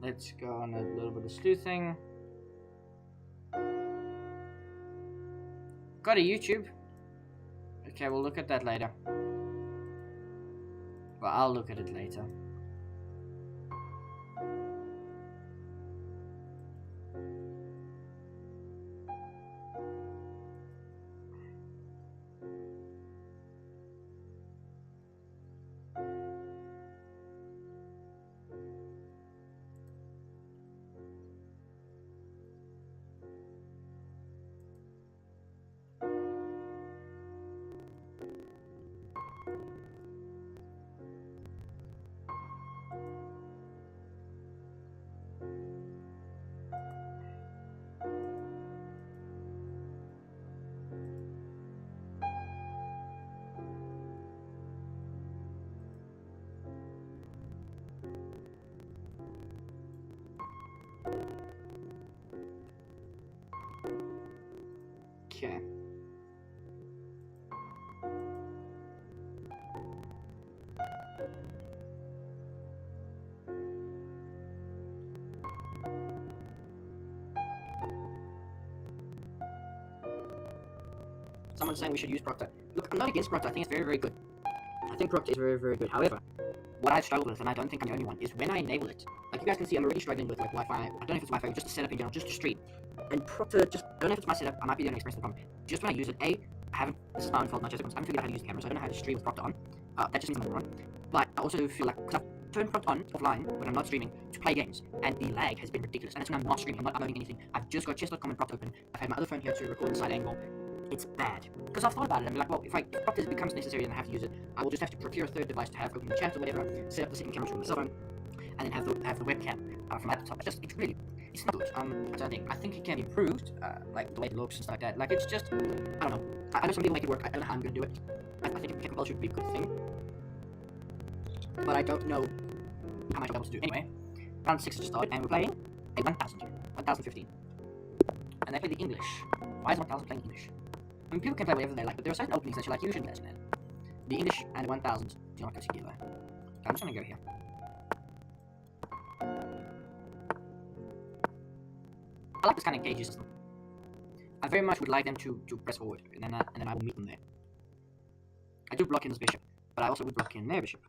Let's go on a little bit of sleuthing. Got a YouTube. Okay, we'll look at that later. Well, I'll look at it later. Okay. Someone's saying we should use Proctor. Look, I'm not against Proctor. I think it's very, very good. I think Proctor is very, very good. However, what I've struggled with, and I don't think I'm the only one, is when I enable it. Like, you guys can see, I'm already struggling with, like, Wi-Fi. I don't know if it's Wi-Fi, just to set up in general, just to stream. And Proctor, just, I don't know if it's my setup, I might be the only express the problem. Just when I use it, I haven't, this is my own fault, not just because I haven't figured out how to use the camera, so I don't know how to stream with Proctor on. That just means I'm wrong. But I also feel like, because I've turned Proctor on, offline, when I'm not streaming, to play games, and the lag has been ridiculous. And that's when I'm not streaming, I'm not uploading anything. I've just got chess.com and Proctor open. I've had my other phone here to record the side angle. It's bad. Because I've thought about it and be like, well, if Proctor becomes necessary and I have to use it, I will just have to procure a third device to have open the chat or whatever, set up the second camera from the cell phone, and then have the webcam from my laptop. It's not good. I think it can be improved, like the way it looks and stuff like that. Like, it's just, I don't know. I know some people make it work. I don't know how I'm going to do it. I think capable should be a good thing. But I don't know how much I'll be able to do. Anyway, round 6 just started, and we're playing a 1,000 here. 1,015. And they play the English. Why is 1,000 playing English? I mean, people can play whatever they like, but there are certain openings that you're like, you shouldn't let man. The English and the 1,000 do not go together. I'm just gonna go here. I like this kind of gauge system. I very much would like them to press forward, and then I will meet them there. I do block in this bishop, but I also would block in their bishop.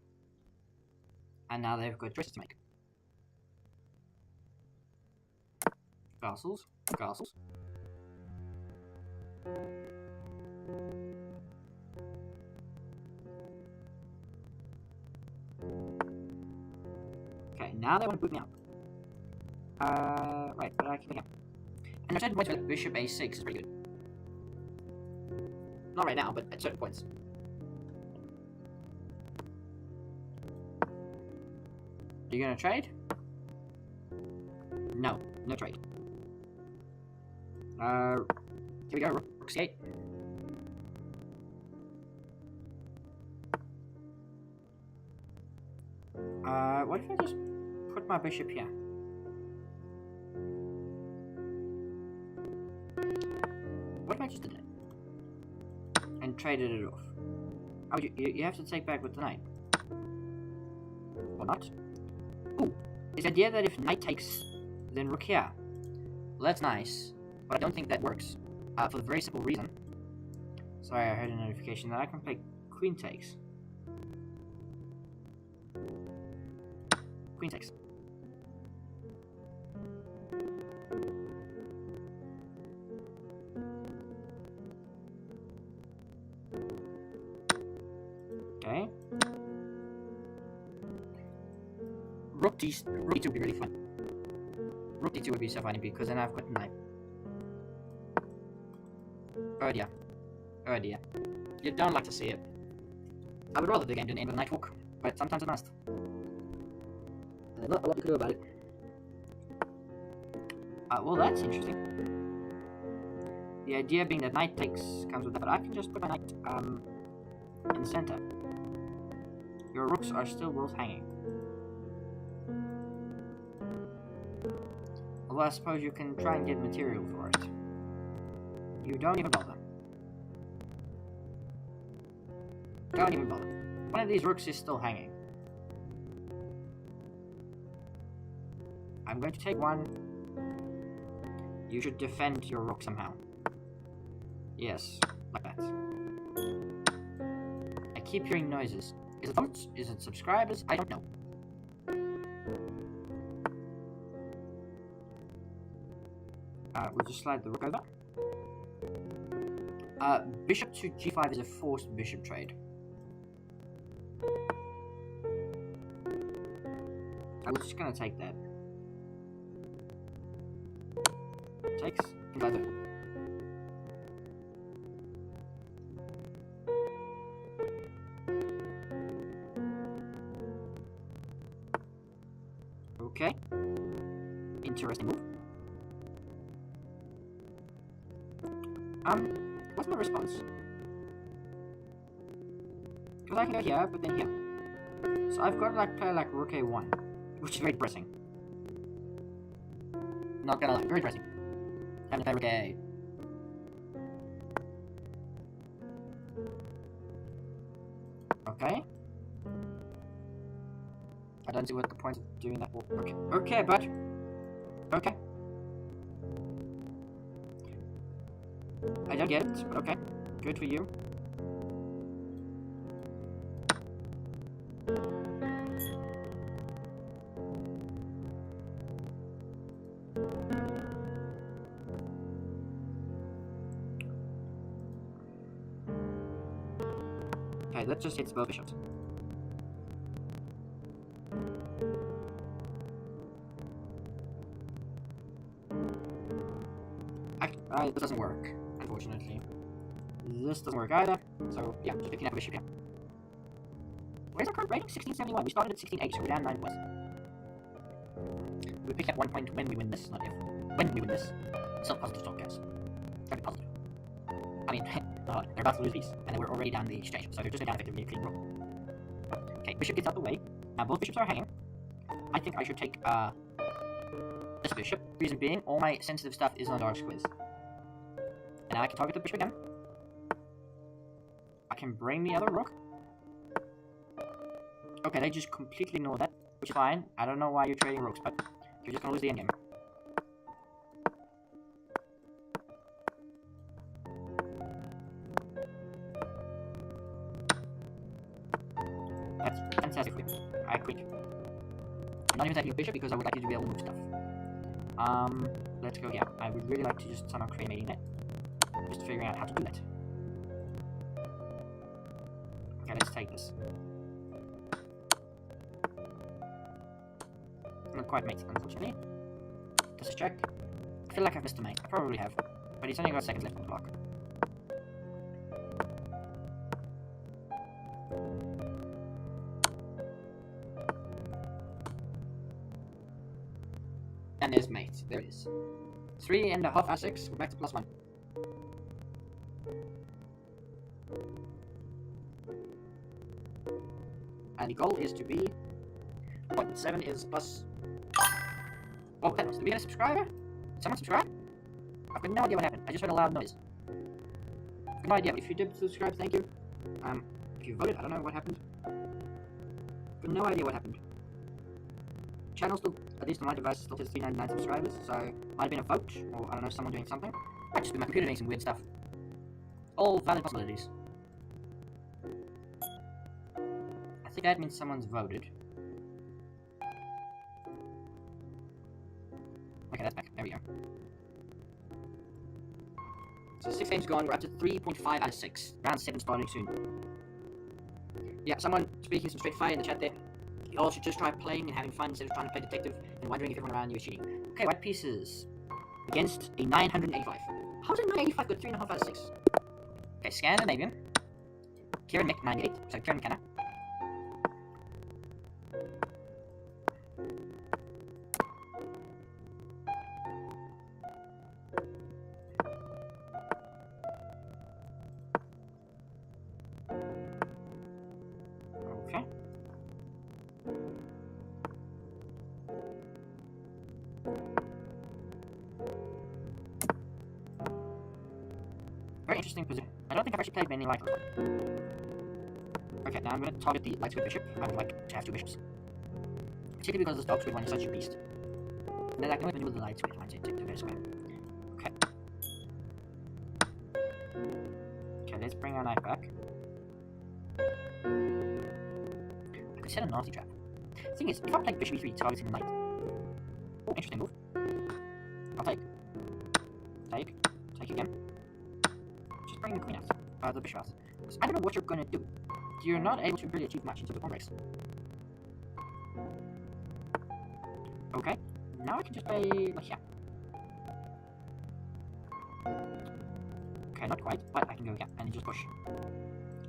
And now they've got choices to make. Castles, castles. Okay, now they want to boot me up. Right, but I can... And at certain points, bishop a6 is pretty good. Not right now, but at certain points. Are you gonna trade? No, no trade. Here we go, rook c8. What if I just put my bishop here? What if I just did that? And traded it off? Oh, you have to take back with the knight. Or not? Ooh, this idea that if knight takes, then rook here. Well, that's nice, but I don't think that works. For the very simple reason. Sorry, I heard a notification that I can play queen takes. Queen takes. Okay. Rook d2 would be really fun. Rook d2 would be so funny because then I've got knight. Oh dear. Oh dear. You don't like to see it. I would rather the game didn't end with a knight walk, but sometimes it must. There's not a lot you can do about it. Well, that's interesting. The idea being that knight takes comes with that, but I can just put my knight in the center. Your rooks are still both hanging. Although I suppose you can try and get material for it. You don't even bother. Don't even bother. One of these rooks is still hanging. I'm going to take one. You should defend your rook somehow. Yes, like that. I keep hearing noises. Is it votes? Is it subscribers? I don't know. We'll just slide the rook over. Bishop to g5 is a forced bishop trade. I was just gonna take that. Takes. Convert it. Okay. Interesting move. What's my response? Because I can go here, but then here. So I've got to play rook a1, which is very depressing. Not gonna lie, very depressing. Time to play rook a8. Okay. I don't see what the point of doing that will work. Okay, bud. Okay. I don't get it, but okay. Good for you. Okay, that just hits both bishops. This doesn't work, unfortunately. This doesn't work either, so yeah, just picking up a bishop here. Where's our current rating? 1671. We started at 16.8, so we're down 9 points. We pick up 1 point when we win this, not if. When we win this. Still positive stock, guys. Gotta be positive. I mean, they're about to lose these, and then we're already down the exchange, so they're just down effectively a clean roll. Okay, bishop gets out the way. Now both bishops are hanging. I think I should take this bishop. Reason being, all my sensitive stuff is on dark squares. And now I can target the bishop again. I can bring the other rook. Okay, they just completely ignore that, which is fine. I don't know why you're trading rooks, but you're just gonna lose the endgame. That's fantastic for you. I quit. I'm not even taking a bishop because I would like you to be able to move stuff. Let's go here. I would really like to just somehow create a mating net. Just figuring out how to do that. Okay, let's take this. not quite mate, unfortunately. Just a check. I feel like I've missed a mate. I probably have. But he's only got seconds left on the clock. And there's mate. There it is. 3.5 out of 6. We're back to +1. And the goal is to be 0.7 is plus. Oh, that was. Did we get a subscriber? Did someone subscribe? I've got no idea what happened. I just heard a loud noise. I've got no idea. If you did subscribe, thank you. If you voted, I don't know what happened. I've got no idea what happened. Channel still, at least on my device, still has 399 subscribers, so might have been a vote, or I don't know, someone doing something. Might just be my computer doing some weird stuff. All valid possibilities. I think that means someone's voted. Okay, that's back. There we go. So 6 games gone, we're up to 3.5 out of 6. Round 7 starting soon. Yeah, someone speaking some straight fire in the chat there. You all should just try playing and having fun instead of trying to play detective and wondering if everyone around you is cheating. Okay, white pieces. Against a 985. How's a 985 got 3.5 out of 6? Okay, Scandinavian. Kieran Mick, 98. So Kieran McKenna. Okay. Very interesting position. I don't think I've actually played many light. Okay, now I'm going to target the light squid bishop. I would like to have 2 bishops. Particularly because this dark squid one is such a beast. And then I can even do with the light squid one to go square. Okay. Okay, let's bring our knight back. I could set a nasty trap. The thing is, if I play bishop e3 targeting the knight. Oh, interesting move. I'll take. Take. Take again. Just bring the queen out. The bishop out. So I don't know what you're gonna do. You're not able to really achieve much until the pawn breaks. Okay. Now I can just play like here. Okay, not quite, but I can go again and just push.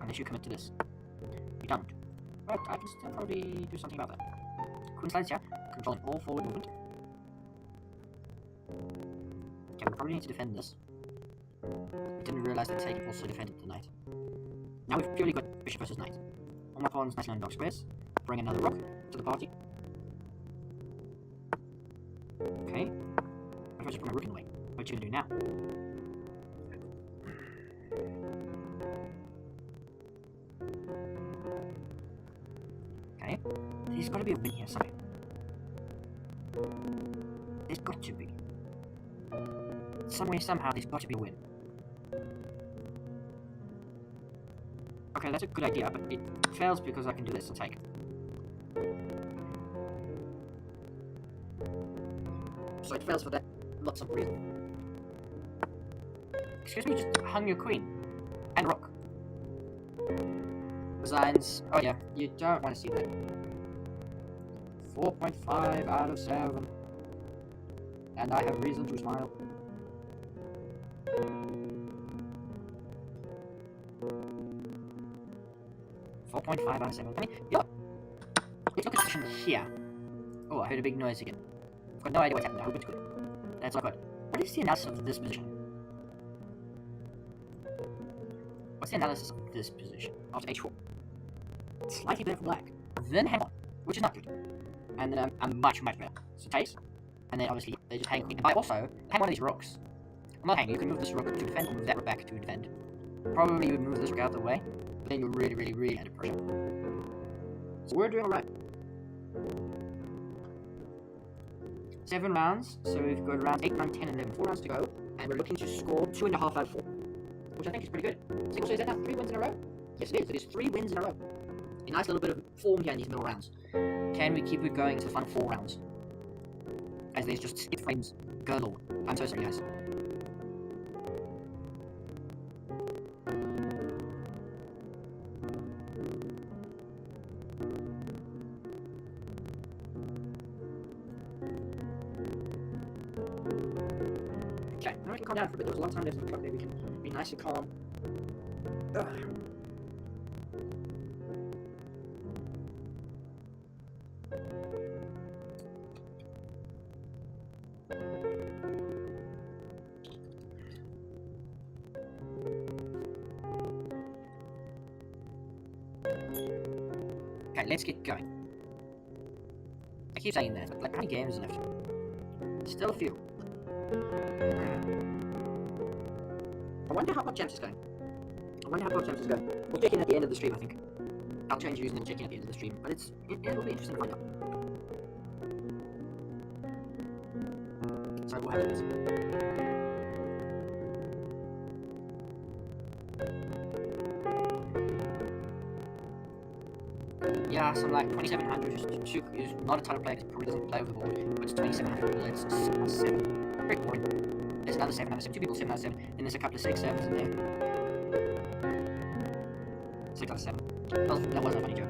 Unless you commit to this. You don't. But I can still probably do something about that. Queen slides here, controlling all forward movement. Okay, we probably need to defend this. Didn't realize that taking also defended the knight. Now we've purely got bishop versus knight. All my pawns nicely on dog squares. Bring another rook to the party. Okay. What if I just put my rook in the way? What are you gonna do now? Okay. There's gotta be a win here somewhere. There's got to be. Somewhere, somehow, there's got to be a win. Okay, that's a good idea, but it fails because I can do this and take. So it fails for that lots of reasons. Excuse me, you just hung your queen. And rook. Resigns. Oh yeah, you don't want to see that. 4.5 out of 7. And I have reason to smile. .5 out of 7. I mean, yo, let's look at the position here. Oh, I heard a big noise again. I've got no idea what's happened. I hope it's good. That's all good. What is the analysis of this position? What's the analysis of this position? After h4. Slightly better for black. Then hang on, which is not good. And then I'm much better. So takes. And then obviously they just hang queen. And I also hang one of these rooks. I'm not hanging. You can move this rook to defend or move that rook back to defend. Probably you would move this rook out of the way. But then you're really under pressure. So we're doing alright. 7 rounds, so we've got rounds 8, 9, 10, and 11. 4 rounds to go, and we're looking to score 2.5 out of 4. Which I think is pretty good. So is that now 3 wins in a row? Yes it is, it is 3 wins in a row. A nice little bit of form here in these middle rounds. Can we keep it going to the final 4 rounds? As there's just skip frames galore. I'm so sorry guys. Okay, now we can calm down for a bit. There was a long time left in the clock there. We can be nice and calm. Ugh. Okay, let's get going. I keep saying that, but like, how many games are left? Still a few. I wonder how Champs is going. We'll check in at the end of the stream, I think. I'll change using and check in at the end of the stream, but it'll be interesting to find out. So we'll have this. Yeah, some like 2700 is not a title player because probably doesn't play over the board, but it's 2700 bullets, 7. Very boring. There's another 7 out of 7, 2 people 7 out of 7, then there's a couple of 6 7s in there. 6 out of 7. That wasn't a funny joke.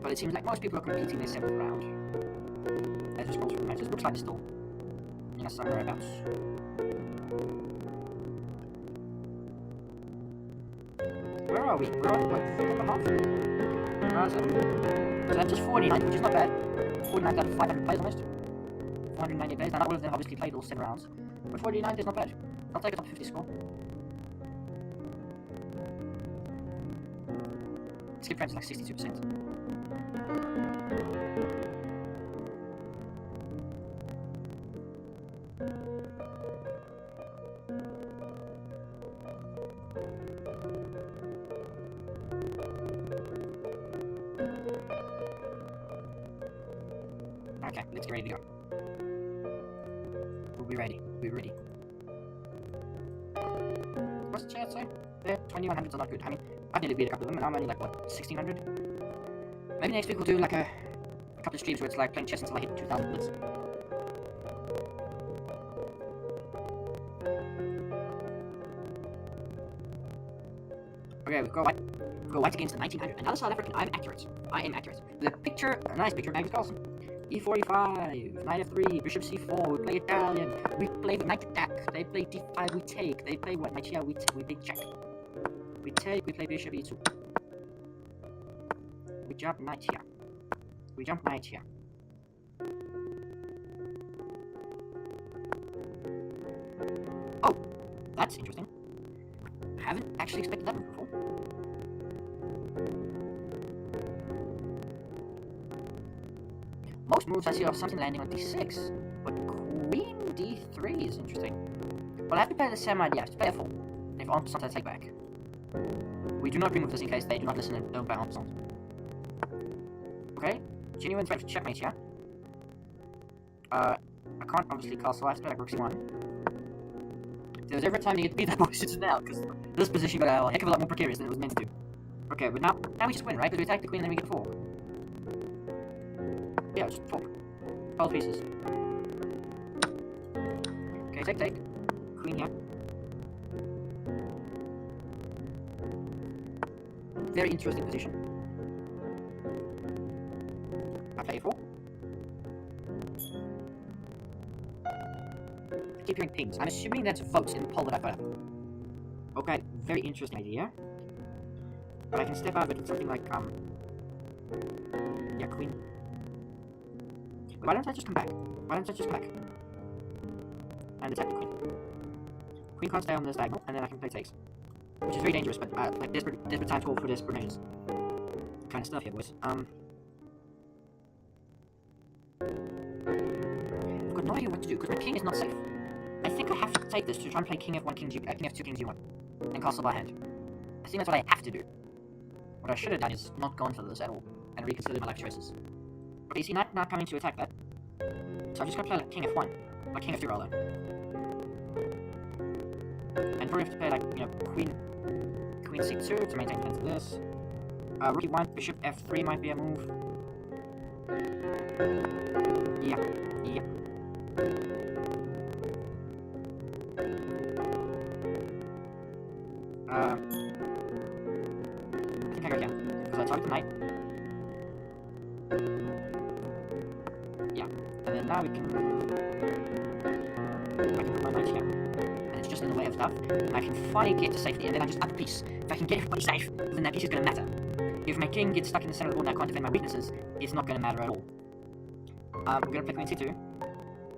But it seems like most people are competing their 7th round. As response from the matches. Looks like it's still somewhere abouts. Where are we? We're on like 3.5. So that's just 49, which is not bad. 49 out of 500 plays almost. 490 plays. Now not all of them obviously played all 7 rounds. But 49 is not bad. I'll take a top 50 score. Skip rate is like 62%. Okay, let's get ready to go. We'll be ready. What's the chat say? There, 2100s are not good. I mean, I've nearly beat a couple of them, and I'm only like, what, 1600? Maybe next week we'll do like a couple of streams where it's like playing chess until I hit 2000 bullets. Okay, we've got white. We've got white against the 1900. Another South African. I'm accurate. The picture, a nice picture, Magnus Carlsen. E45, knight f3, bishop c4, we play Italian, we play knight attack, they play d5, we take, they play what, knight here, we big check. We take, we play bishop e2. We jump knight here. Oh, that's interesting. I haven't actually expected that move before. Most moves I see are something landing on d6, but queen d3 is interesting. Well, I have to play the same idea. I have to play f4. If on I take back. We do not remove this in case they do not listen and don't play on sound. Okay, genuine threat for checkmate here. I can't obviously castle, I have to play like rook c1. If there's ever a time to get to beat that box, it's now, because this position got a heck of a lot more precarious than it was meant to do. Okay, but now we just win, right? Because we attack the queen and then we get a fork. Yeah, just fork. 12 pieces. Okay, take. Queen here. Very interesting position. I play a4. I keep hearing pings. I'm assuming that's votes in the poll that I put up. Okay, very interesting idea. But I can step out of it with something like, yeah, queen. Why don't I just come back? And attack the queen. Queen can't stay on this diagonal, and then I can play takes. Which is very dangerous, but, like, desperate times call for desperate measures. Kind of stuff here, boys. I've got no idea what to do, because my king is not safe. I think I have to take this to try and play king f1, king f2, king g1. And castle by hand. I think that's what I have to do. What I should have done is not gone for this at all, and reconsidered my life choices. Okay, you see, knight now coming to attack that. So I'm just gonna play like king f1. Like king f2 rather. And probably have to play like, you know, queen c2 to maintain defense of this. Rook e1, bishop f3 might be a move. Yeah. I think I go here, because I target the knight. Yeah. And then now we can... I can put my knight here. And it's just in the way of stuff. And I can finally get to safety, and then I just up a piece. If I can get everybody safe, then that piece is going to matter. If my king gets stuck in the center of the board and I can't defend my weaknesses, it's not going to matter at all. We're going to play queen c2.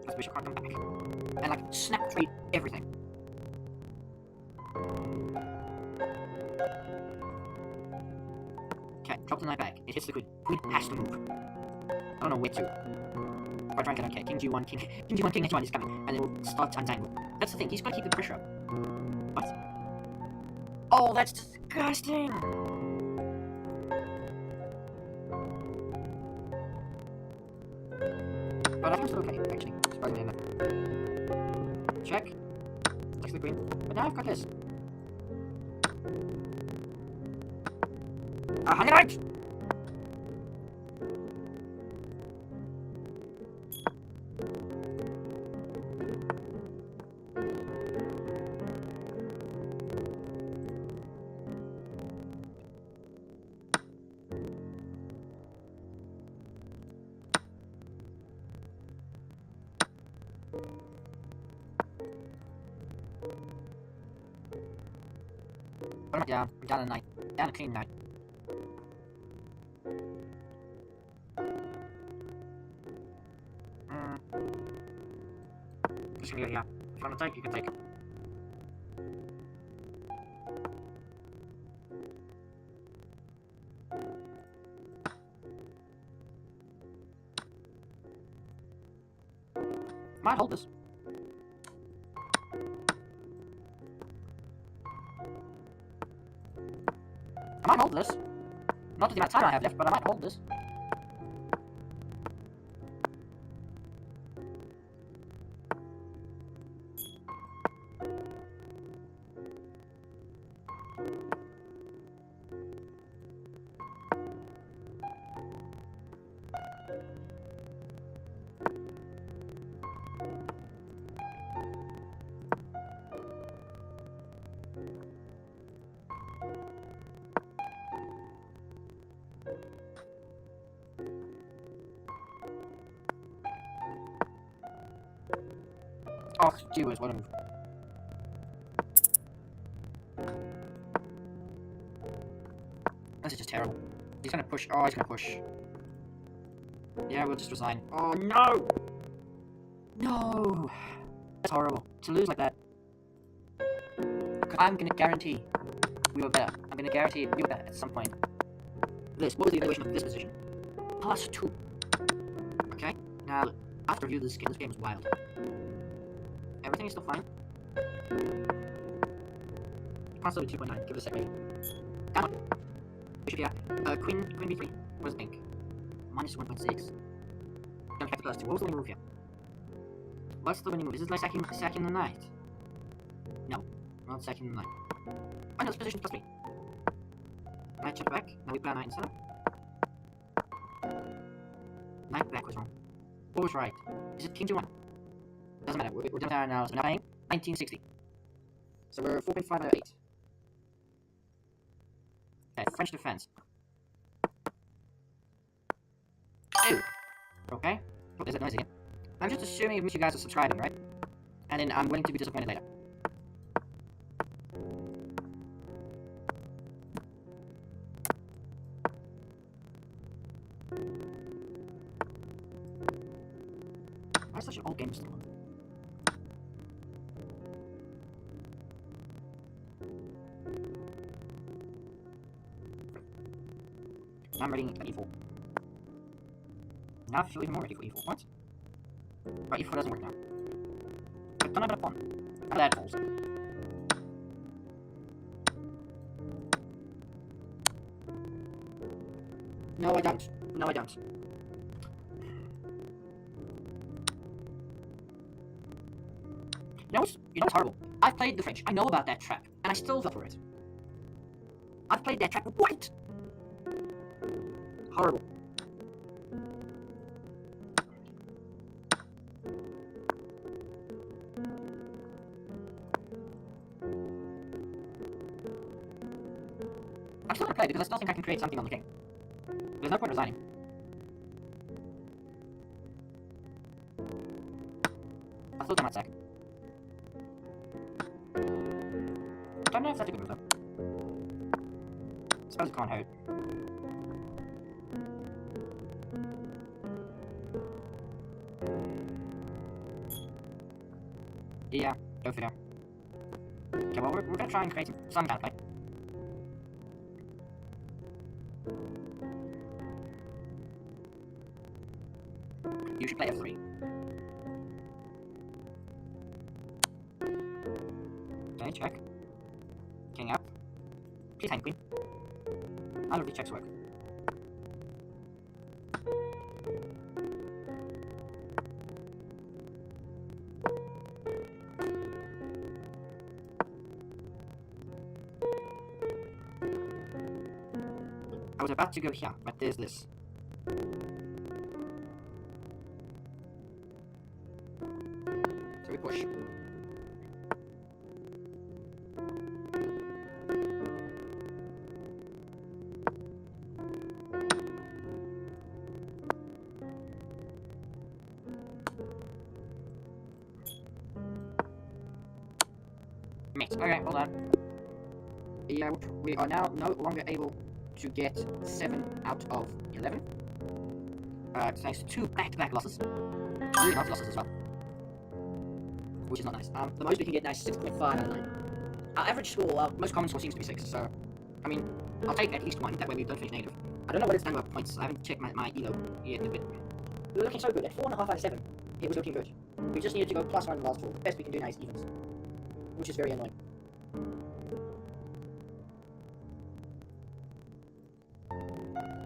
Because bishop can't come back. And like, snap trade everything. Okay, drop the knight back. It hits the queen. Queen has to move. I don't know where to. Quite frankly, I don't care. King g1, king g1, king h1 is coming. And then we'll start to untangle. That's the thing, he's got to keep the pressure up. What? Oh, that's disgusting! But I think it's okay, actually. Surprisingly enough. Check. Takes the queen. But now I've got this. Hang it out! What am I down? I'm down a knight. Down a clean knight. Just gonna go here. If you want to take, you can take it. Might hold this. I might hold this. Not the amount of time I have left, but I might hold this. Oh, gee whiz, what a move. This is just terrible. He's gonna push. Oh, he's gonna push. Yeah, we'll just resign. Oh, no! No! That's horrible. To lose like that. Because I'm gonna guarantee we were better. I'm gonna guarantee we were better at some point. This, what was the evaluation of this position? +2. Okay, now, after review, this game is wild. Everything is still fine. Can't still be 2.9. Give it a sec, maybe. Down one. Bishop here. Queen b3. Where's the pink? -1.6. Don't have to +2. What was the winning move here? What's the winning move? Is it like sacking the knight? No. Not sacking the knight. Oh no, it's position +3. Knight check back. Now we play a knight instead. Knight back was wrong. What was right? Is it king to 1? Doesn't matter, we're done with our analysis. We're now playing 1960. So we're 4.5 out of 8. Okay, French defense. Ew. Okay. Oh, there's that noise again. I'm just assuming it means you guys are subscribing, right? And then I'm willing to be disappointed later. Why is such an old game still on? I'm ready to e4. Now I feel even more ready for e4. What? Oh, e4 doesn't work now. But don't have a pawn. How that falls. No, I don't. No, I don't. You know what's horrible? I've played the French. I know about that trap, and I still fell for it. I've played that trap with white. Horrible. I'm still gonna play because I still think I can create something on the king. There's no point resigning. still down that sack. Don't know if that's a good move though. Suppose it can't hurt. Yeah, go figure. Okay, well, we're gonna try and create some counterplay. You should play F3. Okay, check. King up. Please hang queen. None of these checks work. I was about to go here, but there's this. So we push. Mate, okay, hold on. Yeah, we are now no longer able to get 7 out of 11. Thanks to 2 back-to-back losses. 3 losses as well. Which is not nice. The most we can get now is 6.5 out of 9. Our average score, most common score seems to be 6, so, I mean, I'll take at least 1, that way we don't finish negative. I don't know what it's done about points, I haven't checked my elo yet in a bit. We were looking so good, at 4.5 out of 7, it was looking good. We just needed to go +1 in the last 4. The best we can do now is evens, which is very annoying.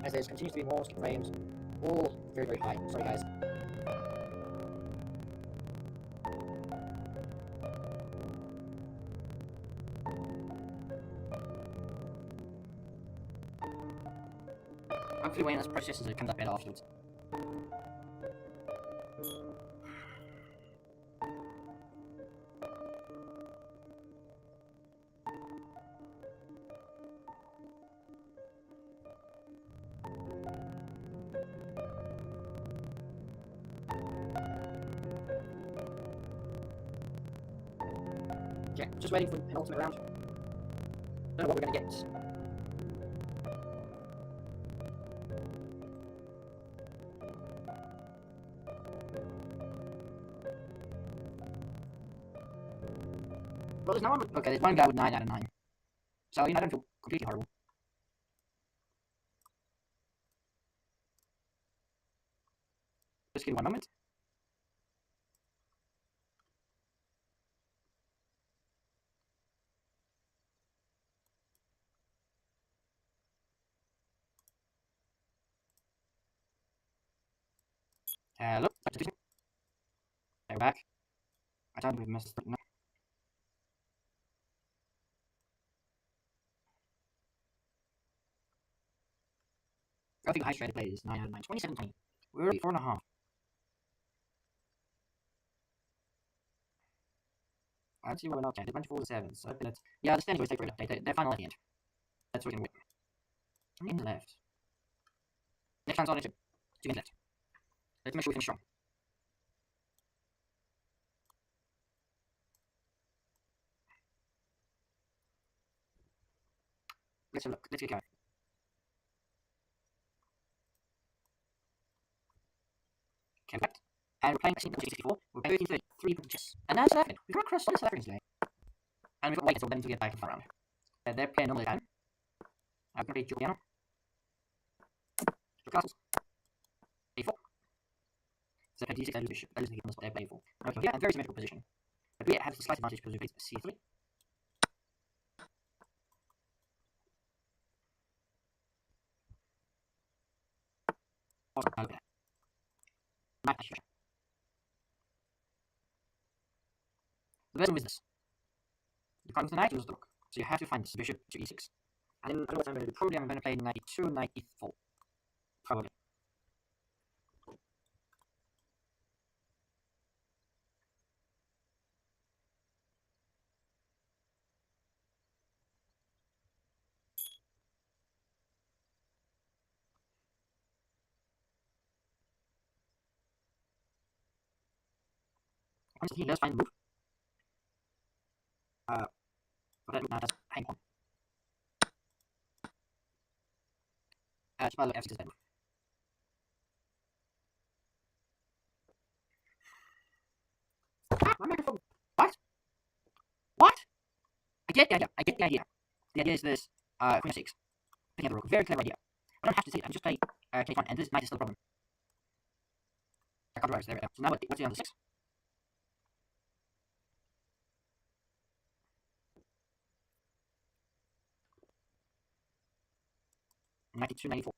As there continues to be more skip frames, all very, very high. Sorry guys. Hopefully when this processes it comes up better afterwards. Okay, just waiting for an ultimate round. Don't know what we're gonna get. Well, there's no one. Okay, there's one guy with 9 out of 9. So, you know, I don't feel completely horrible. Just give me 1 moment. Hello, Dr. Tuesday. We're back. I thought we missed it. No. I think high straight play is 9 out of 9. 27 20. We're already 4.5. Actually, we're not 10. There's a bunch of 4 to 7. So let's. Yeah, the standings always take for an update. They're final at the end. That's what we're going to win. In the left. Next round's on it. 2 minutes left. Let's make sure we finish strong. Let's have a look. Let's get going. Okay, right. And we're playing Vaccine 64. We're playing 1333 with chess. And now South African. We've got across all South Africans today. And we've got wait until them to get back in the front round. They're playing normally time. I'm going to play Juliano. Castles. A4. So play D6 and Bishop. That is the spot they're playing for. Okay, yeah, very symmetrical position. But we have a slight advantage because we played C3. Okay. Knight H. The best move is this. You can't the knight, lose the rook. So you have to find this bishop to E6. And then I don't know what I'm going to do. Probably I'm going to play knight E2, knight E4. Probably. Once he does find the move, but that move now does hang on. Just by the look, F6 is that move. My microphone. What? What? I get the idea. I get the idea. The idea is this. Queen f6. Picking up the rook. Very clever idea. I don't have to say it. I can just play k1, and this knight is still a problem. I can't rise there. So now what's the on the 6? '92, '94.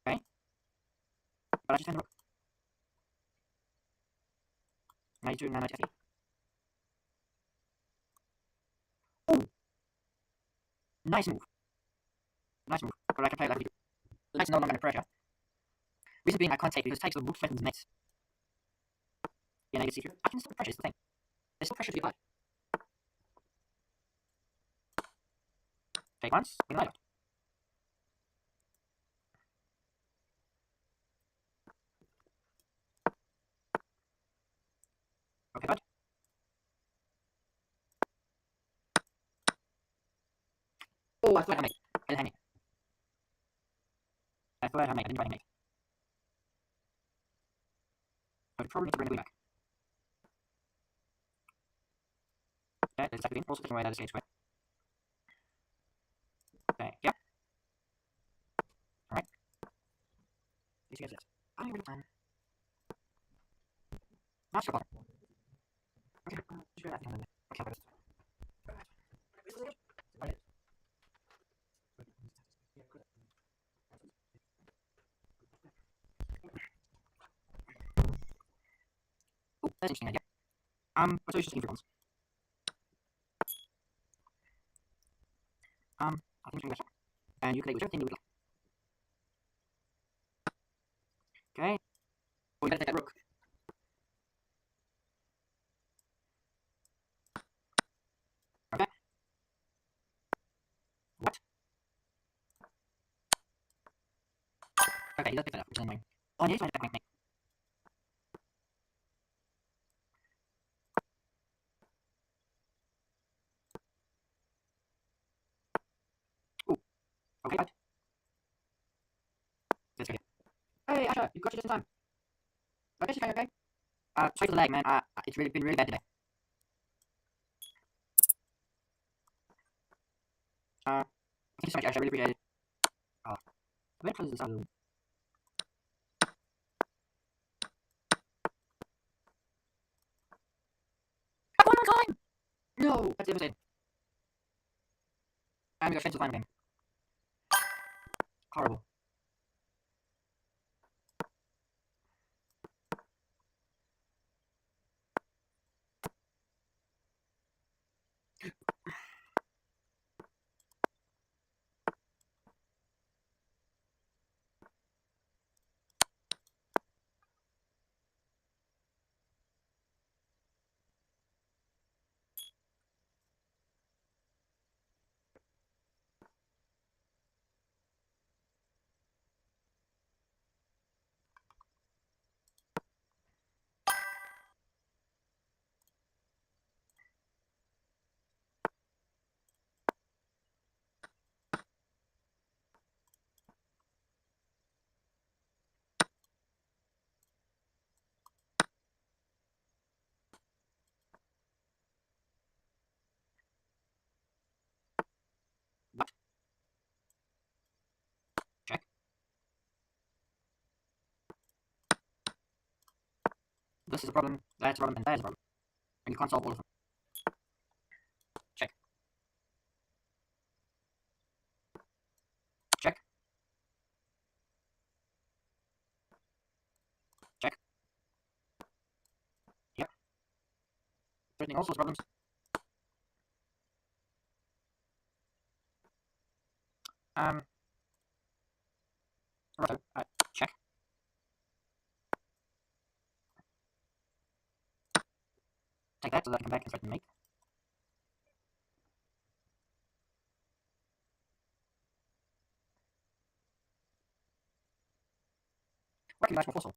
Okay. But I just find the rook. 92, 90, f8. Ooh! Nice move. Nice move. But I can play like we do. The knight's no longer under pressure. Reason being I can't take because it takes the rook threatens the knight. Yeah, I can see through. I can still pressure, is the thing. There's still pressure to be applied. Take once, win knight out. Okay, bud. Oh, I thought I made. I didn't hang it. I thought I had made. I didn't try to make. I would probably need to bring the queen back. Okay, there's exactly also taking away that escape square. Okay, yeah. Alright. Let's get this. I need a time. Not sure. Okay, sure that thing. Okay, but oh, that's an interesting idea. What's always just looking for ones? I think I'm going to and you can take whichever thing you would like. Okay. Oh, we gotta take that rook. Okay. What? Okay, he does pick that up, which is annoying. Oh, yeah, he's trying to attack me. Ooh. Okay, bud. That's good. Hey, Asha, you got you just in time. Okay, she's okay. Sorry for the lag, man. It's really been really bad today. Thank you so much, Asha. I really appreciate it. Oh, I'm gonna close this out a little. One more time! No, that's devastating. I'm gonna change the final game. Horrible. What? Check. This is a problem, that's a problem, and that is a problem. And you can't solve all of them. Check. Check. Check. Yep. Threatening all sorts of problems. Roto, check. Take that so that I can come back and threaten mate. Working nice more forceful.